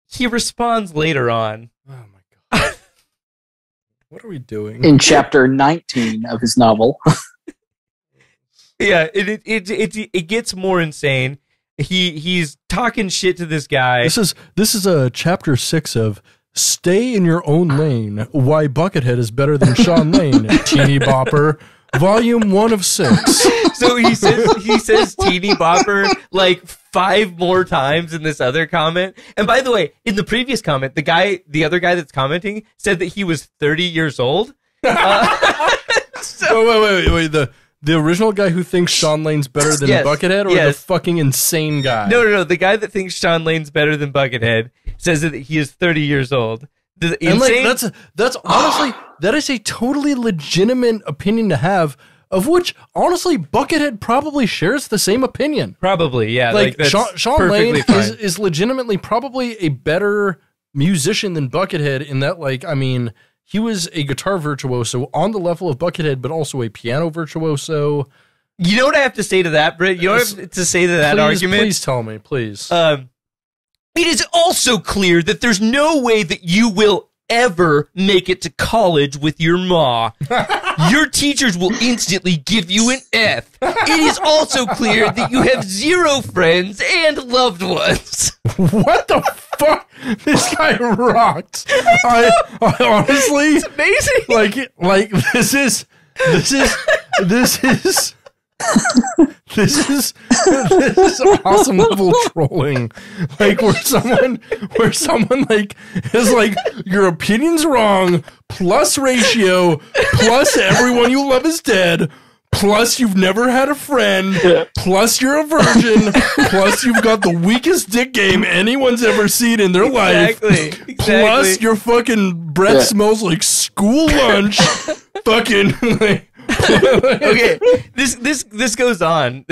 He responds later on. Oh my god. What are we doing? In chapter 19 of his novel. Yeah, it gets more insane. He's talking shit to this guy. This is a chapter 6 of Stay in Your Own Lane. Why Buckethead is better than Shawn Lane. Teeny Bopper, volume 1 of 6. So he says teeny bopper like 5 more times in this other comment. And by the way, in the previous comment, the other guy that's commenting said that he was 30 years old. Wait. The original guy who thinks Shawn Lane's better than Buckethead, or the fucking insane guy? No. The guy that thinks Shawn Lane's better than Buckethead says that he is 30 years old. That's honestly, that is a totally legitimate opinion to have, of which, honestly, Buckethead probably shares the same opinion. Probably, yeah. Like Shawn Lane is legitimately probably a better musician than Buckethead in that, like, I mean, he was a guitar virtuoso on the level of Buckethead, but also a piano virtuoso. You know what I have to say to that, Britt? You know what I have to say to that argument? Please tell me, please. It is also clear that there's no way that you will ever make it to college with your ma. Your teachers will instantly give you an F. It is also clear that you have 0 friends and loved ones. What the fuck? This guy rocks. I honestly, it's amazing. Like this is awesome level trolling. Like where someone like is like, your opinion's wrong, plus ratio, plus everyone you love is dead, plus you've never had a friend, plus you're a virgin, plus you've got the weakest dick game anyone's ever seen in their life, plus your fucking breath smells like school lunch. Fucking like, okay, this goes on.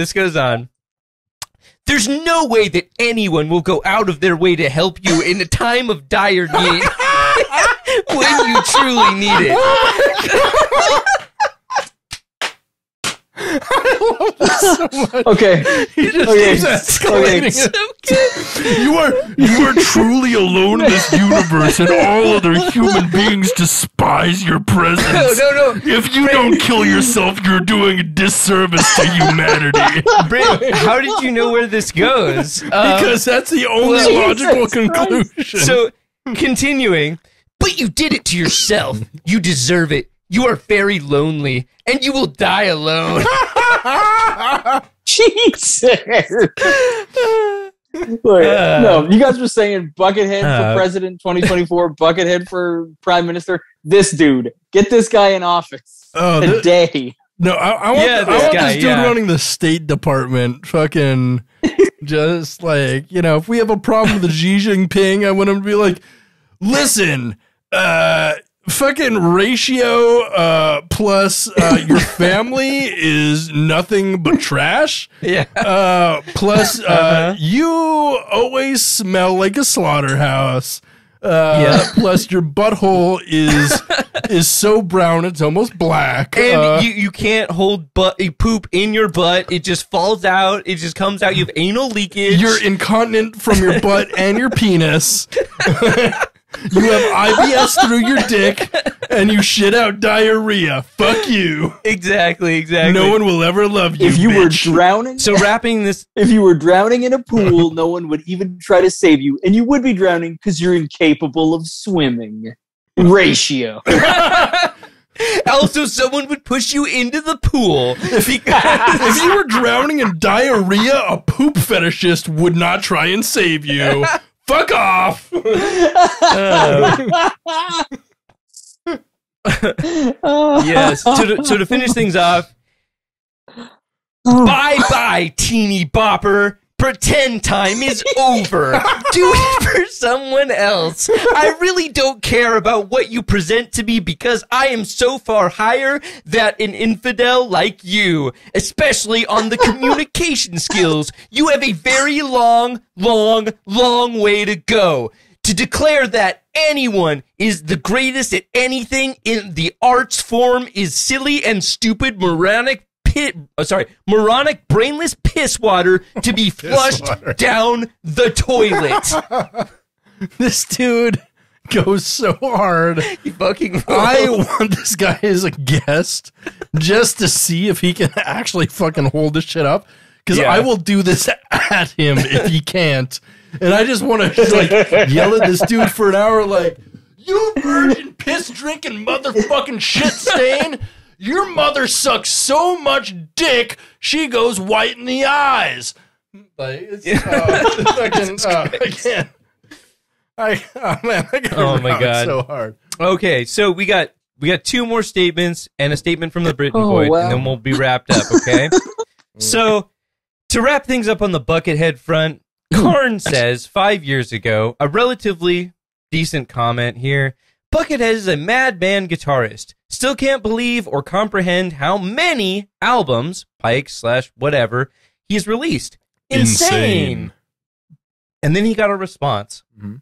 There's no way that anyone will go out of their way to help you in a time of dire need when you truly need it. I love this so much. Okay. He just keeps escalating. You are truly alone in this universe, and all other human beings despise your presence. No. If you don't kill yourself, you're doing a disservice to humanity. Brent, how did you know where this goes? Because that's the only logical conclusion. So, continuing, but you did it to yourself. You deserve it. You are very lonely, and you will die alone. Jesus. No, you guys were saying Buckethead for president 2024, Buckethead for prime minister. This dude, get this guy in office today. No, I want this dude running the State Department. Fucking just like, if we have a problem with the Xi Jinping, I want him to be like, listen, fucking ratio plus your family is nothing but trash. Yeah. Plus you always smell like a slaughterhouse. Plus your butthole is so brown it's almost black. And you can't hold poop in your butt. It just falls out. It just comes out. You have anal leakage. You're incontinent from your butt and your penis. You have IBS through your dick, and you shit out diarrhea. Fuck you. Exactly. No one will ever love you. If you were drowning, if you were drowning in a pool, no one would even try to save you, and you would be drowning because you're incapable of swimming. Ratio. Also, someone would push you into the pool. If you were drowning in diarrhea, a poop fetishist would not try and save you. Fuck off! Yes. So to finish things off, bye, teeny bopper. Pretend time is over. Do it for someone else. I really don't care about what you present to me because I am so far higher than an infidel like you, especially on the communication skills. You have a very long way to go. To declare that anyone is the greatest at anything in the arts form is silly and stupid moronic, brainless piss water to be flushed down the toilet. This dude goes so hard. You fucking I want this guy as a guest just to see if he can actually fucking hold this shit up. Because I will do this at him if he can't. And I just want to yell at this dude for an hour like, you virgin piss drinking motherfucking shit stain. Your mother sucks so much dick, she goes white in the eyes. Like, it's I can't. Oh my God. So hard. Okay, so we got two more statements and a statement from the Britton Void, and then we'll be wrapped up, okay? So, to wrap things up on the Buckethead front, Karn says 5 years ago, a relatively decent comment here, Buckethead is a madman guitarist. Still can't believe or comprehend how many albums, Pikes / whatever, he's released. Insane. And then he got a response. Mm-hmm.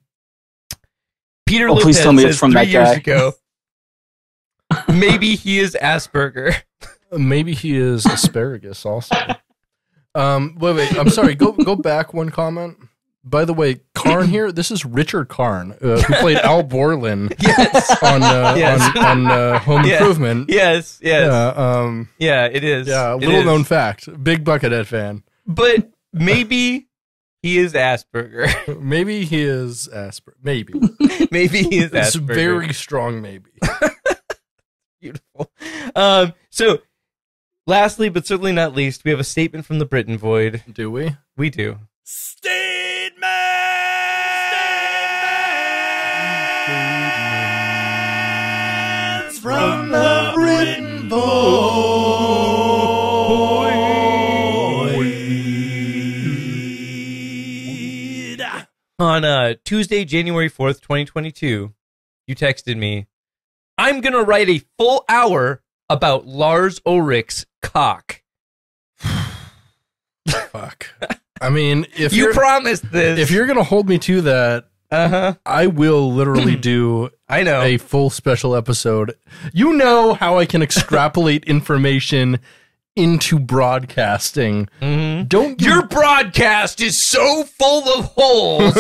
Peter Lopez please tell me says it's from 3 that years guy. ago, maybe he is Asperger. Maybe he is asparagus also. Wait, I'm sorry. Go back one comment. By the way, Karn here, this is Richard Karn, who played Al Borland on Home Improvement. Yes. Yeah, it is. Yeah, little known fact. Big Buckethead fan. But maybe he is Asperger. Maybe he is Asperger. Maybe. Maybe he is Asperger. It's a very strong maybe. Beautiful. So, lastly, but certainly not least, we have a statement from the Britton Void. Do we? We do. Statements from the Britton Void. On Tuesday, January 4th, 2022, you texted me, I'm going to write a full hour about Lars Ulrich's cock. Fuck. I mean, if you promised this, if you're gonna hold me to that, I will literally do. I know a full special episode. You know how I can extrapolate information into broadcasting. Mm-hmm. Your broadcast is so full of holes.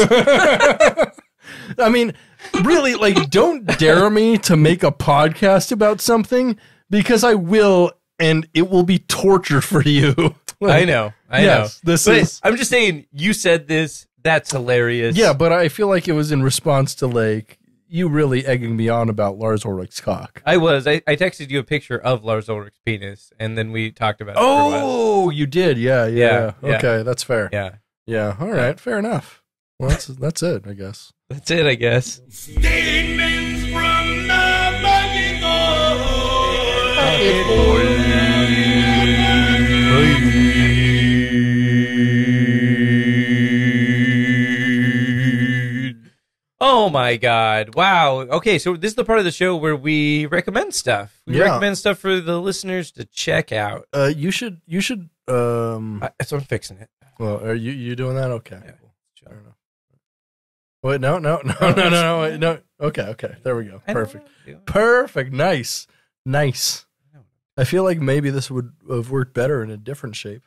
I mean, really, like, don't dare me to make a podcast about something because I will, and it will be torture for you. I know. I'm just saying, you said this. That's hilarious. Yeah, but I feel like it was in response to, like, you really egging me on about Lars Ulrich's cock. I was. I texted you a picture of Lars Ulrich's penis, and then we talked about it for a while. You did? Yeah. Okay, that's fair. Yeah. Yeah. All right. Fair enough. Well, that's it, I guess. That's it, I guess. Statements from the Bucket Oh my God. Wow. Okay, so this is the part of the show where we recommend stuff. We recommend stuff for the listeners to check out. You should so I'm fixing it. Well, are you doing that? Okay. Yeah. Cool. I don't know. Wait, no. Wait, no. Okay. There we go. Perfect. Nice. I feel like maybe this would have worked better in a different shape.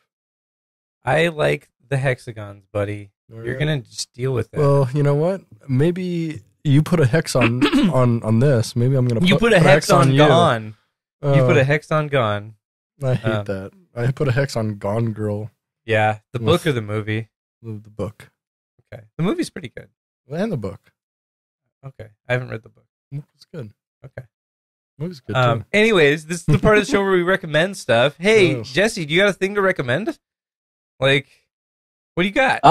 I like the hexagons, buddy. You're gonna just deal with it. Well, you know what? Maybe you put a hex on on this. Maybe I'm gonna. Put a hex on Gone. You put a hex on Gone. I hate that. I put a hex on Gone Girl. Yeah, the book or the movie? The book. Okay, the movie's pretty good. And the book. Okay, I haven't read the book. It's good. Okay. Movie's good too. Anyways, this is the part of the show where we recommend stuff. Hey, Jesse, do you got a thing to recommend? Like, what do you got?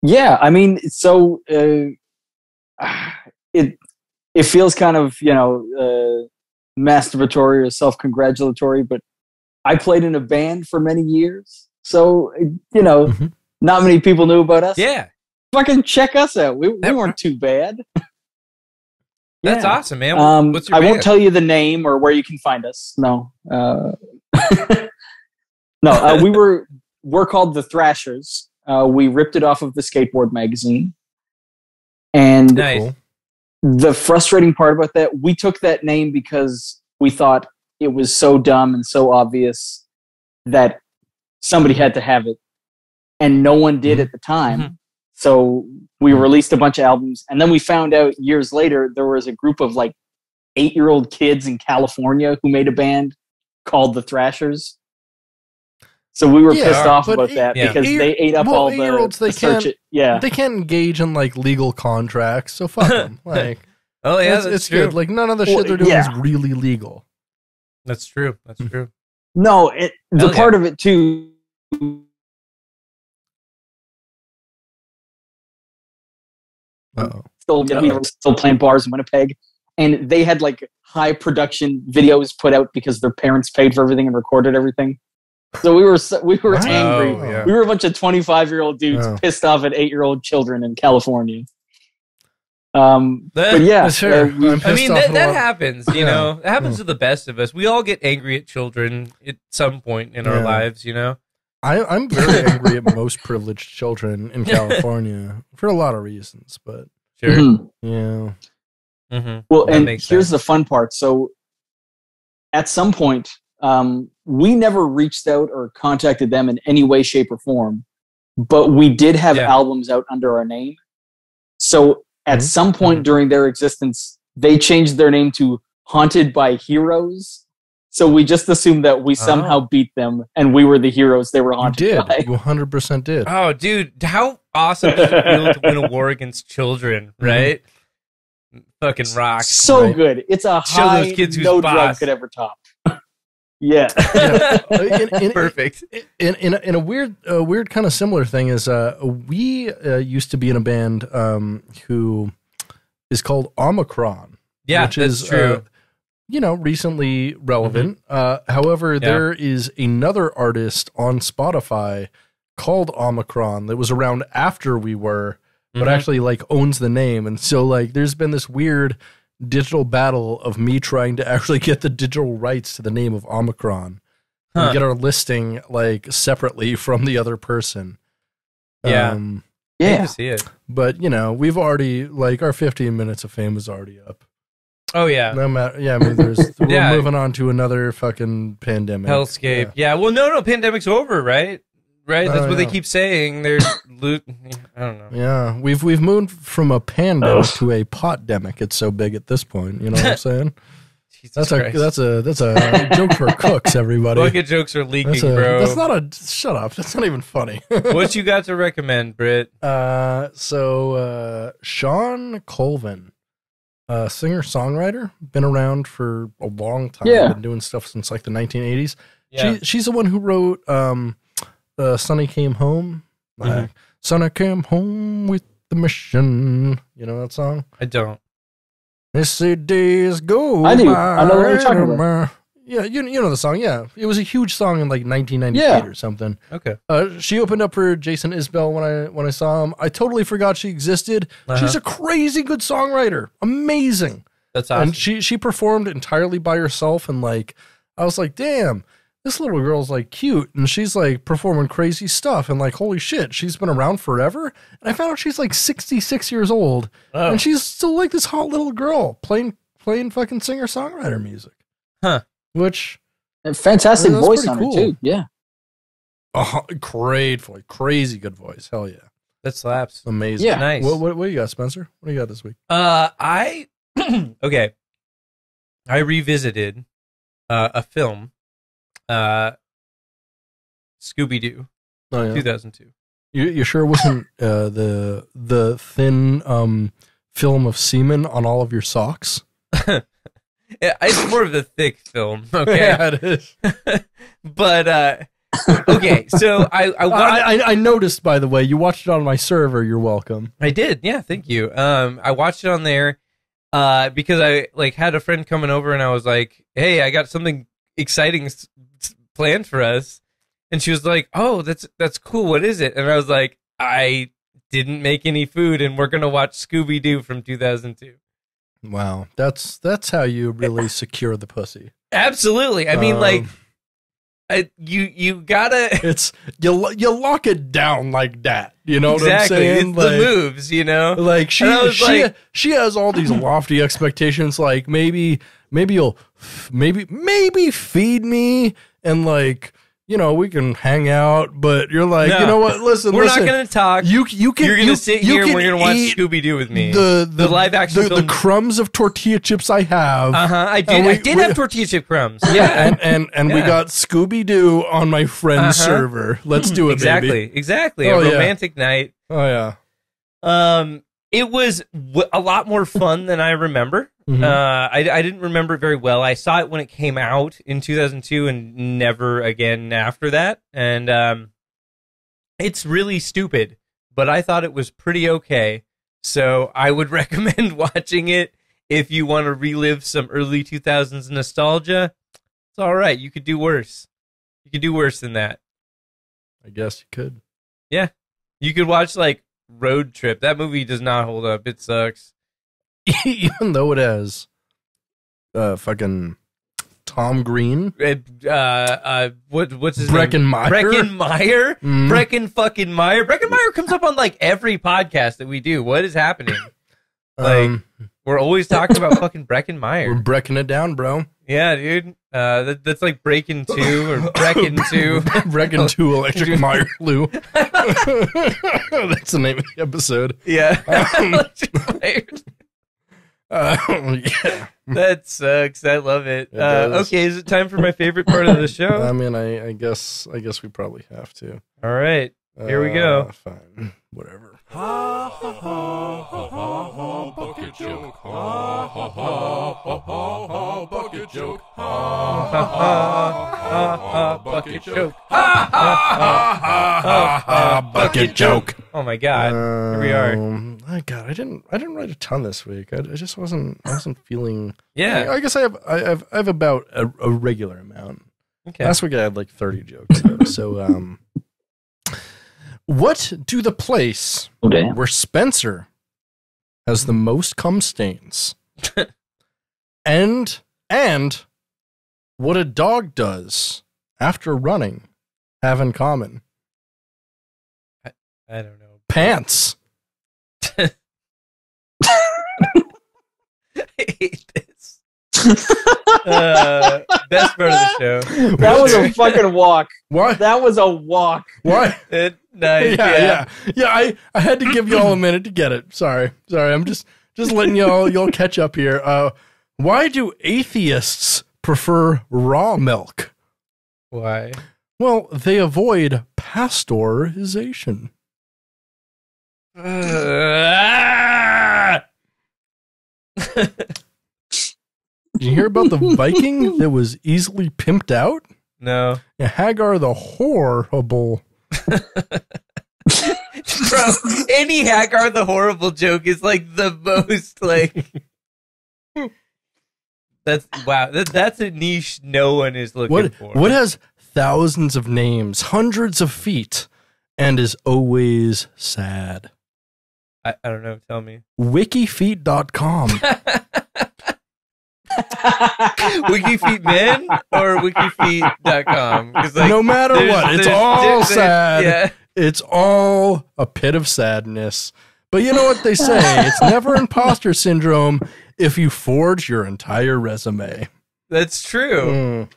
Yeah, I mean, so it feels kind of, masturbatory or self-congratulatory, but I played in a band for many years. So, not many people knew about us. Yeah. Fucking check us out. We weren't too bad. That's awesome, man. What's your I band? won't tell you the name or where you can find us. No. We're called the Thrashers. We ripped it off of the Skateboard magazine. And nice. The frustrating part about that, we took that name because we thought it was so dumb and so obvious that somebody had to have it. And no one did at the time. Mm-hmm. So we released a bunch of albums. And then we found out years later there was a group of like 8-year-old kids in California who made a band called the Thrashers. So we were pissed off about that because they ate up all the 8-year-olds. They can't engage in like legal contracts. So fuck them. Like, it's true. Good. Like none of the shit they're doing is really legal. That's true. No, the part of it too. We were still playing bars in Winnipeg, and they had like high production videos put out because their parents paid for everything and recorded everything. So we were angry. Oh, yeah. We were a bunch of 25-year-old dudes pissed off at 8-year-old children in California. But yeah, sure. I mean that happens. You know, it happens to the best of us. We all get angry at children at some point in our lives. You know, I'm very angry at most privileged children in California for a lot of reasons. But sure, yeah. Mm-hmm. Well, and here's the fun part. So, at some point, we never reached out or contacted them in any way, shape, or form, but we did have albums out under our name. So at some point during their existence, they changed their name to Haunted by Heroes. So we just assumed that we somehow beat them and we were the heroes they were haunted by. You 100% did. Oh, dude, how awesome does it feel to win a war against children, right? Fucking rock. So good. It's a high those kids no boss. drug could ever top. Yeah. Perfect. In a weird kind of similar thing is we used to be in a band who is called Omicron. Yeah, which is true. Recently relevant. However, there is another artist on Spotify called Omicron that was around after we were, but actually like owns the name. And so like there's been this weird digital battle of me trying to actually get the digital rights to the name of Omicron and get our listing like separately from the other person. To see it. But we've already like our 15 minutes of fame is already up. Oh yeah. No matter. Yeah, I mean, we're moving on to another fucking pandemic. Hellscape. Yeah. Well, no, pandemic's over, right? Right. That's what they keep saying. They're I don't know. Yeah, we've moved from a pandemic to a potdemic. It's so big at this point. You know what I'm saying? That's a joke for cooks, everybody. Bucket jokes are leaking, bro. That's not a shut up. That's not even funny. What you got to recommend, Britt? So Shawn Colvin, singer-songwriter, been around for a long time. Been doing stuff since like the 1980s. Yeah. She's the one who wrote Sonny Came Home. Sonny came home with the mission. You know that song? I don't. They say days go. I do. I know what you're talking about. Yeah, you know the song. Yeah, it was a huge song in like 1998 or something. Okay. She opened up for Jason Isbell when I saw him. I totally forgot she existed. She's a crazy good songwriter. Amazing. That's awesome. And she performed entirely by herself, and like I was like, damn. This little girl's like cute, and she's like performing crazy stuff, and like, holy shit, she's been around forever. And I found out she's like 66 years old, and she's still like this hot little girl playing fucking singer-songwriter music. Huh. Which fantastic voice on her too. Yeah. Oh, great voice, crazy good voice. Hell yeah, that slaps. Amazing. Yeah, nice. What do you got, Spencer? What do you got this week? Okay. I revisited a film. Scooby Doo, 2002. You sure it wasn't the thin film of semen on all of your socks? Yeah, it's more of the thick film. Okay, yeah, it is. But okay, so I noticed, by the way, you watched it on my server. You're welcome. I did. Yeah, thank you. I watched it on there because I like had a friend coming over, and I was like, "Hey, I got something exciting planned for us," and she was like, "Oh, that's cool. What is it?" And I was like, "I didn't make any food, and we're gonna watch Scooby Doo from 2002." Wow, that's how you really secure the pussy. Absolutely. I mean, like, you gotta. It's you lock it down like that. You know exactly. what I'm saying? It's like, the moves. You know, like she has all these lofty expectations. Like maybe you'll maybe feed me, and like, you know, we can hang out, but you're like, you know what? Listen, we're not going to talk. You can. You're going to sit here and we're going to watch Scooby Doo with me. The live action film. The crumbs of tortilla chips I have. I did have tortilla chip crumbs. Yeah, and we got Scooby Doo on my friend's server. Let's do it, baby. Exactly. A romantic night. Oh yeah. It was a lot more fun than I remember. Mm-hmm. I didn't remember it very well. I saw it when it came out in 2002 and never again after that. And it's really stupid, but I thought it was pretty okay. So I would recommend watching it if you want to relive some early 2000s nostalgia. It's all right. You could do worse. You could do worse than that. I guess you could. Yeah. You could watch like Road Trip. That movie does not hold up. It sucks. Even though it has fucking Tom Green, what's his Breckin name? Meyer. Breckin Meyer. Breckin fucking Meyer. Breckin Meyer comes up on like every podcast that we do. What is happening? Like we're always talking about fucking Breckin Meyer. We're brecking it down, bro. Yeah, dude. That's like Breaking 2 or Breckin 2. Breckin 2 Electric Meyer Lou. That's the name of the episode. Yeah. Yeah. That sucks. I love it. Okay, is it time for my favorite part of the show? I mean, I guess we probably have to. All right. Here we go. Fine. Whatever. Ha ha ha ha ha ha bucket joke. Ha ha ha ha ha ha bucket joke. Ha ha ha ha ha bucket joke. Ha ha ha ha ha bucket joke. Oh my god. Here we are. My god, I didn't write a ton this week. I just wasn't feeling. Yeah. I guess I have about a regular amount. Okay. Last week I had like 30 jokes though. So what do the place where Spencer has the most cum stains and what a dog does after running have in common? I don't know. Pants. I hate this. Best part of the show. That was a fucking walk. What? That was a walk. What? Nice. Yeah. I had to give y'all a minute to get it. Sorry. I'm just letting y'all catch up here. Why do atheists prefer raw milk? Why? Well, they avoid pasteurization. Did you hear about the Viking that was easily pimped out? No. Yeah, Hagar the Horrible Bro, any Hagar the Horrible joke is like the most like. That's a niche no one is looking for. What has thousands of names, hundreds of feet, and is always sad? I don't know. Tell me. Wikifeet.com. Wikifeet men or wikifeet.com? Like, no matter what, it's all sad. Yeah. It's all a pit of sadness. But you know what they say? It's never imposter syndrome if you forge your entire resume. That's true.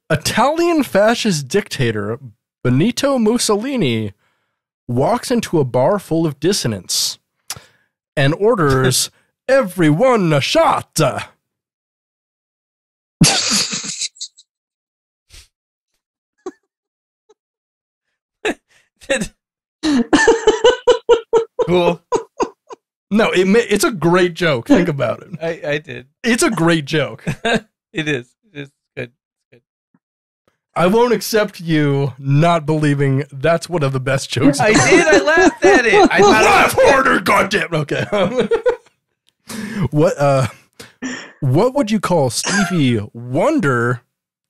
Italian fascist dictator Benito Mussolini walks into a bar full of dissonants and orders everyone a shot. Cool. No, it's a great joke. Think about it. I did. It's a great joke. It is. It is good. Good. I won't accept you not believing that's one of the best jokes. I did. I laughed at it. I thought laugh harder, goddamn. Okay. What would you call Stevie Wonder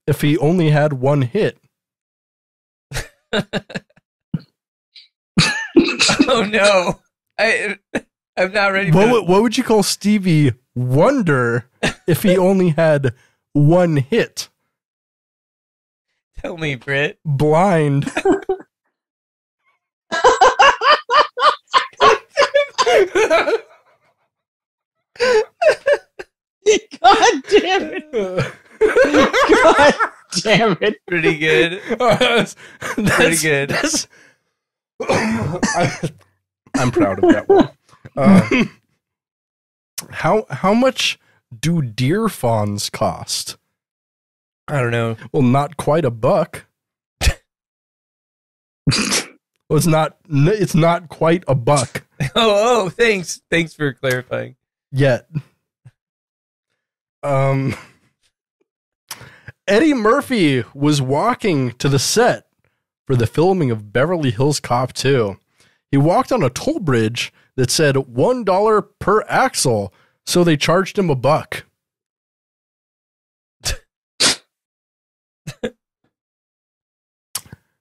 if he only had one hit? Oh no. I'm not ready for What would you call Stevie Wonder if he only had one hit? Tell me, Britt. Blind. God damn it. God damn it. Pretty good. That's Pretty good. I'm proud of that one. How much do deer fawns cost? I don't know. Well, not quite $1. Well, it's not quite $1 Oh, thanks. Thanks for clarifying. yet. Eddie Murphy was walking to the set for the filming of Beverly Hills Cop 2. He walked on a toll bridge that said $1 per axle, so they charged him $1.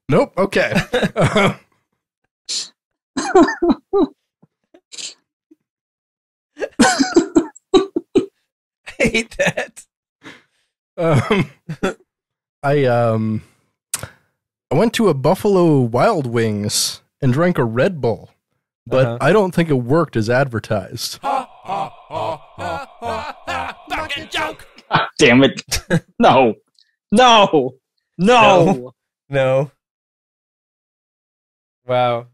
Nope. Okay. I hate that. I went to a Buffalo Wild Wings and drank a Red Bull, but I don't think it worked as advertised. Bucket joke. God damn it. No. Wow.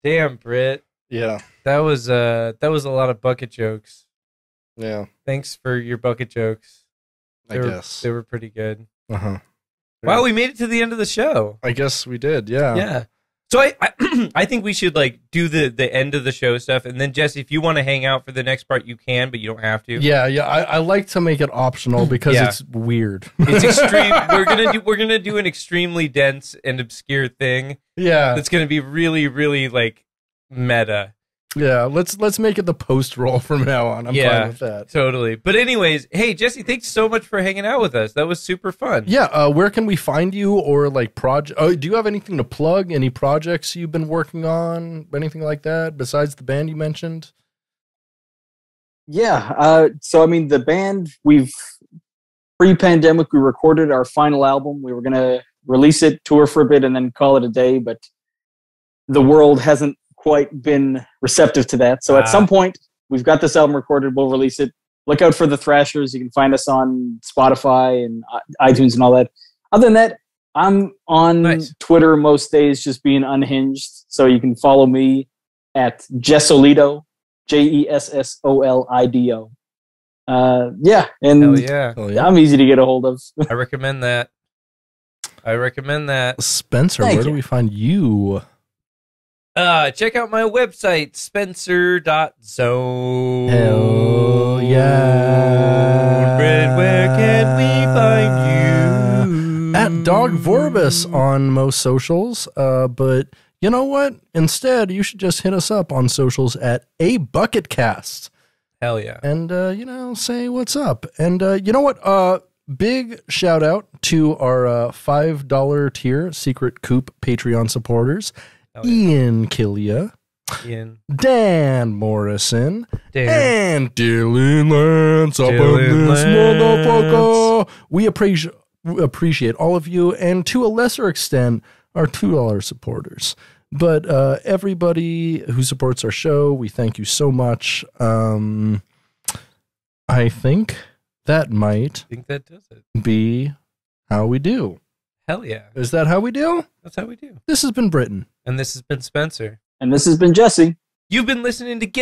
Damn, Britt. Yeah. That was a lot of bucket jokes. Yeah. Thanks for your bucket jokes. I guess. They were pretty good. Uh-huh. Wow, we made it to the end of the show. I guess we did, yeah. Yeah. So I think we should like do the end of the show stuff, and then Jesse, if you want to hang out for the next part, you can, but you don't have to. Yeah. I like to make it optional because it's weird. It's extreme. We're gonna do an extremely dense and obscure thing. Yeah. That's gonna be really, really like meta. Yeah, let's make it the post roll from now on. I'm fine with that. Totally. But anyways, hey Jesse, thanks so much for hanging out with us. That was super fun. Yeah, where can we find you or like project? Oh, do you have anything to plug? Any projects you've been working on? Anything like that besides the band you mentioned? Yeah. So I mean, the band, we've pre-pandemic we recorded our final album. We were gonna release it, tour for a bit, and then call it a day. But the world hasn't quite been receptive to that. So at some point, we've got this album recorded. We'll release it. Look out for the Thrashers. You can find us on Spotify and iTunes and all that. Other than that, I'm on Twitter most days, just being unhinged. So you can follow me at Jessolito, Jessolido. Yeah, and Hell yeah. I'm easy to get a hold of. I recommend that. Spencer, where do we find you? Check out my website, spencer.zone. Hell yeah. Where can we find you? at Dog Vorbis on most socials. But you know what? Instead, you should just hit us up on socials at a Bucketcast. Hell yeah. And, say what's up. And you know what? Big shout out to our $5 tier Secret Coop Patreon supporters. Ian Killia. Dan Morrison. And Dylan Lance up in this motherfucker. We appreciate all of you, and to a lesser extent, our $2 supporters. But everybody who supports our show, we thank you so much. I think that might does it. be how we do. Hell yeah. Is that how we do? That's how we do. This has been Britton. And this has been Spencer. And this has been Jesse. You've been listening to Get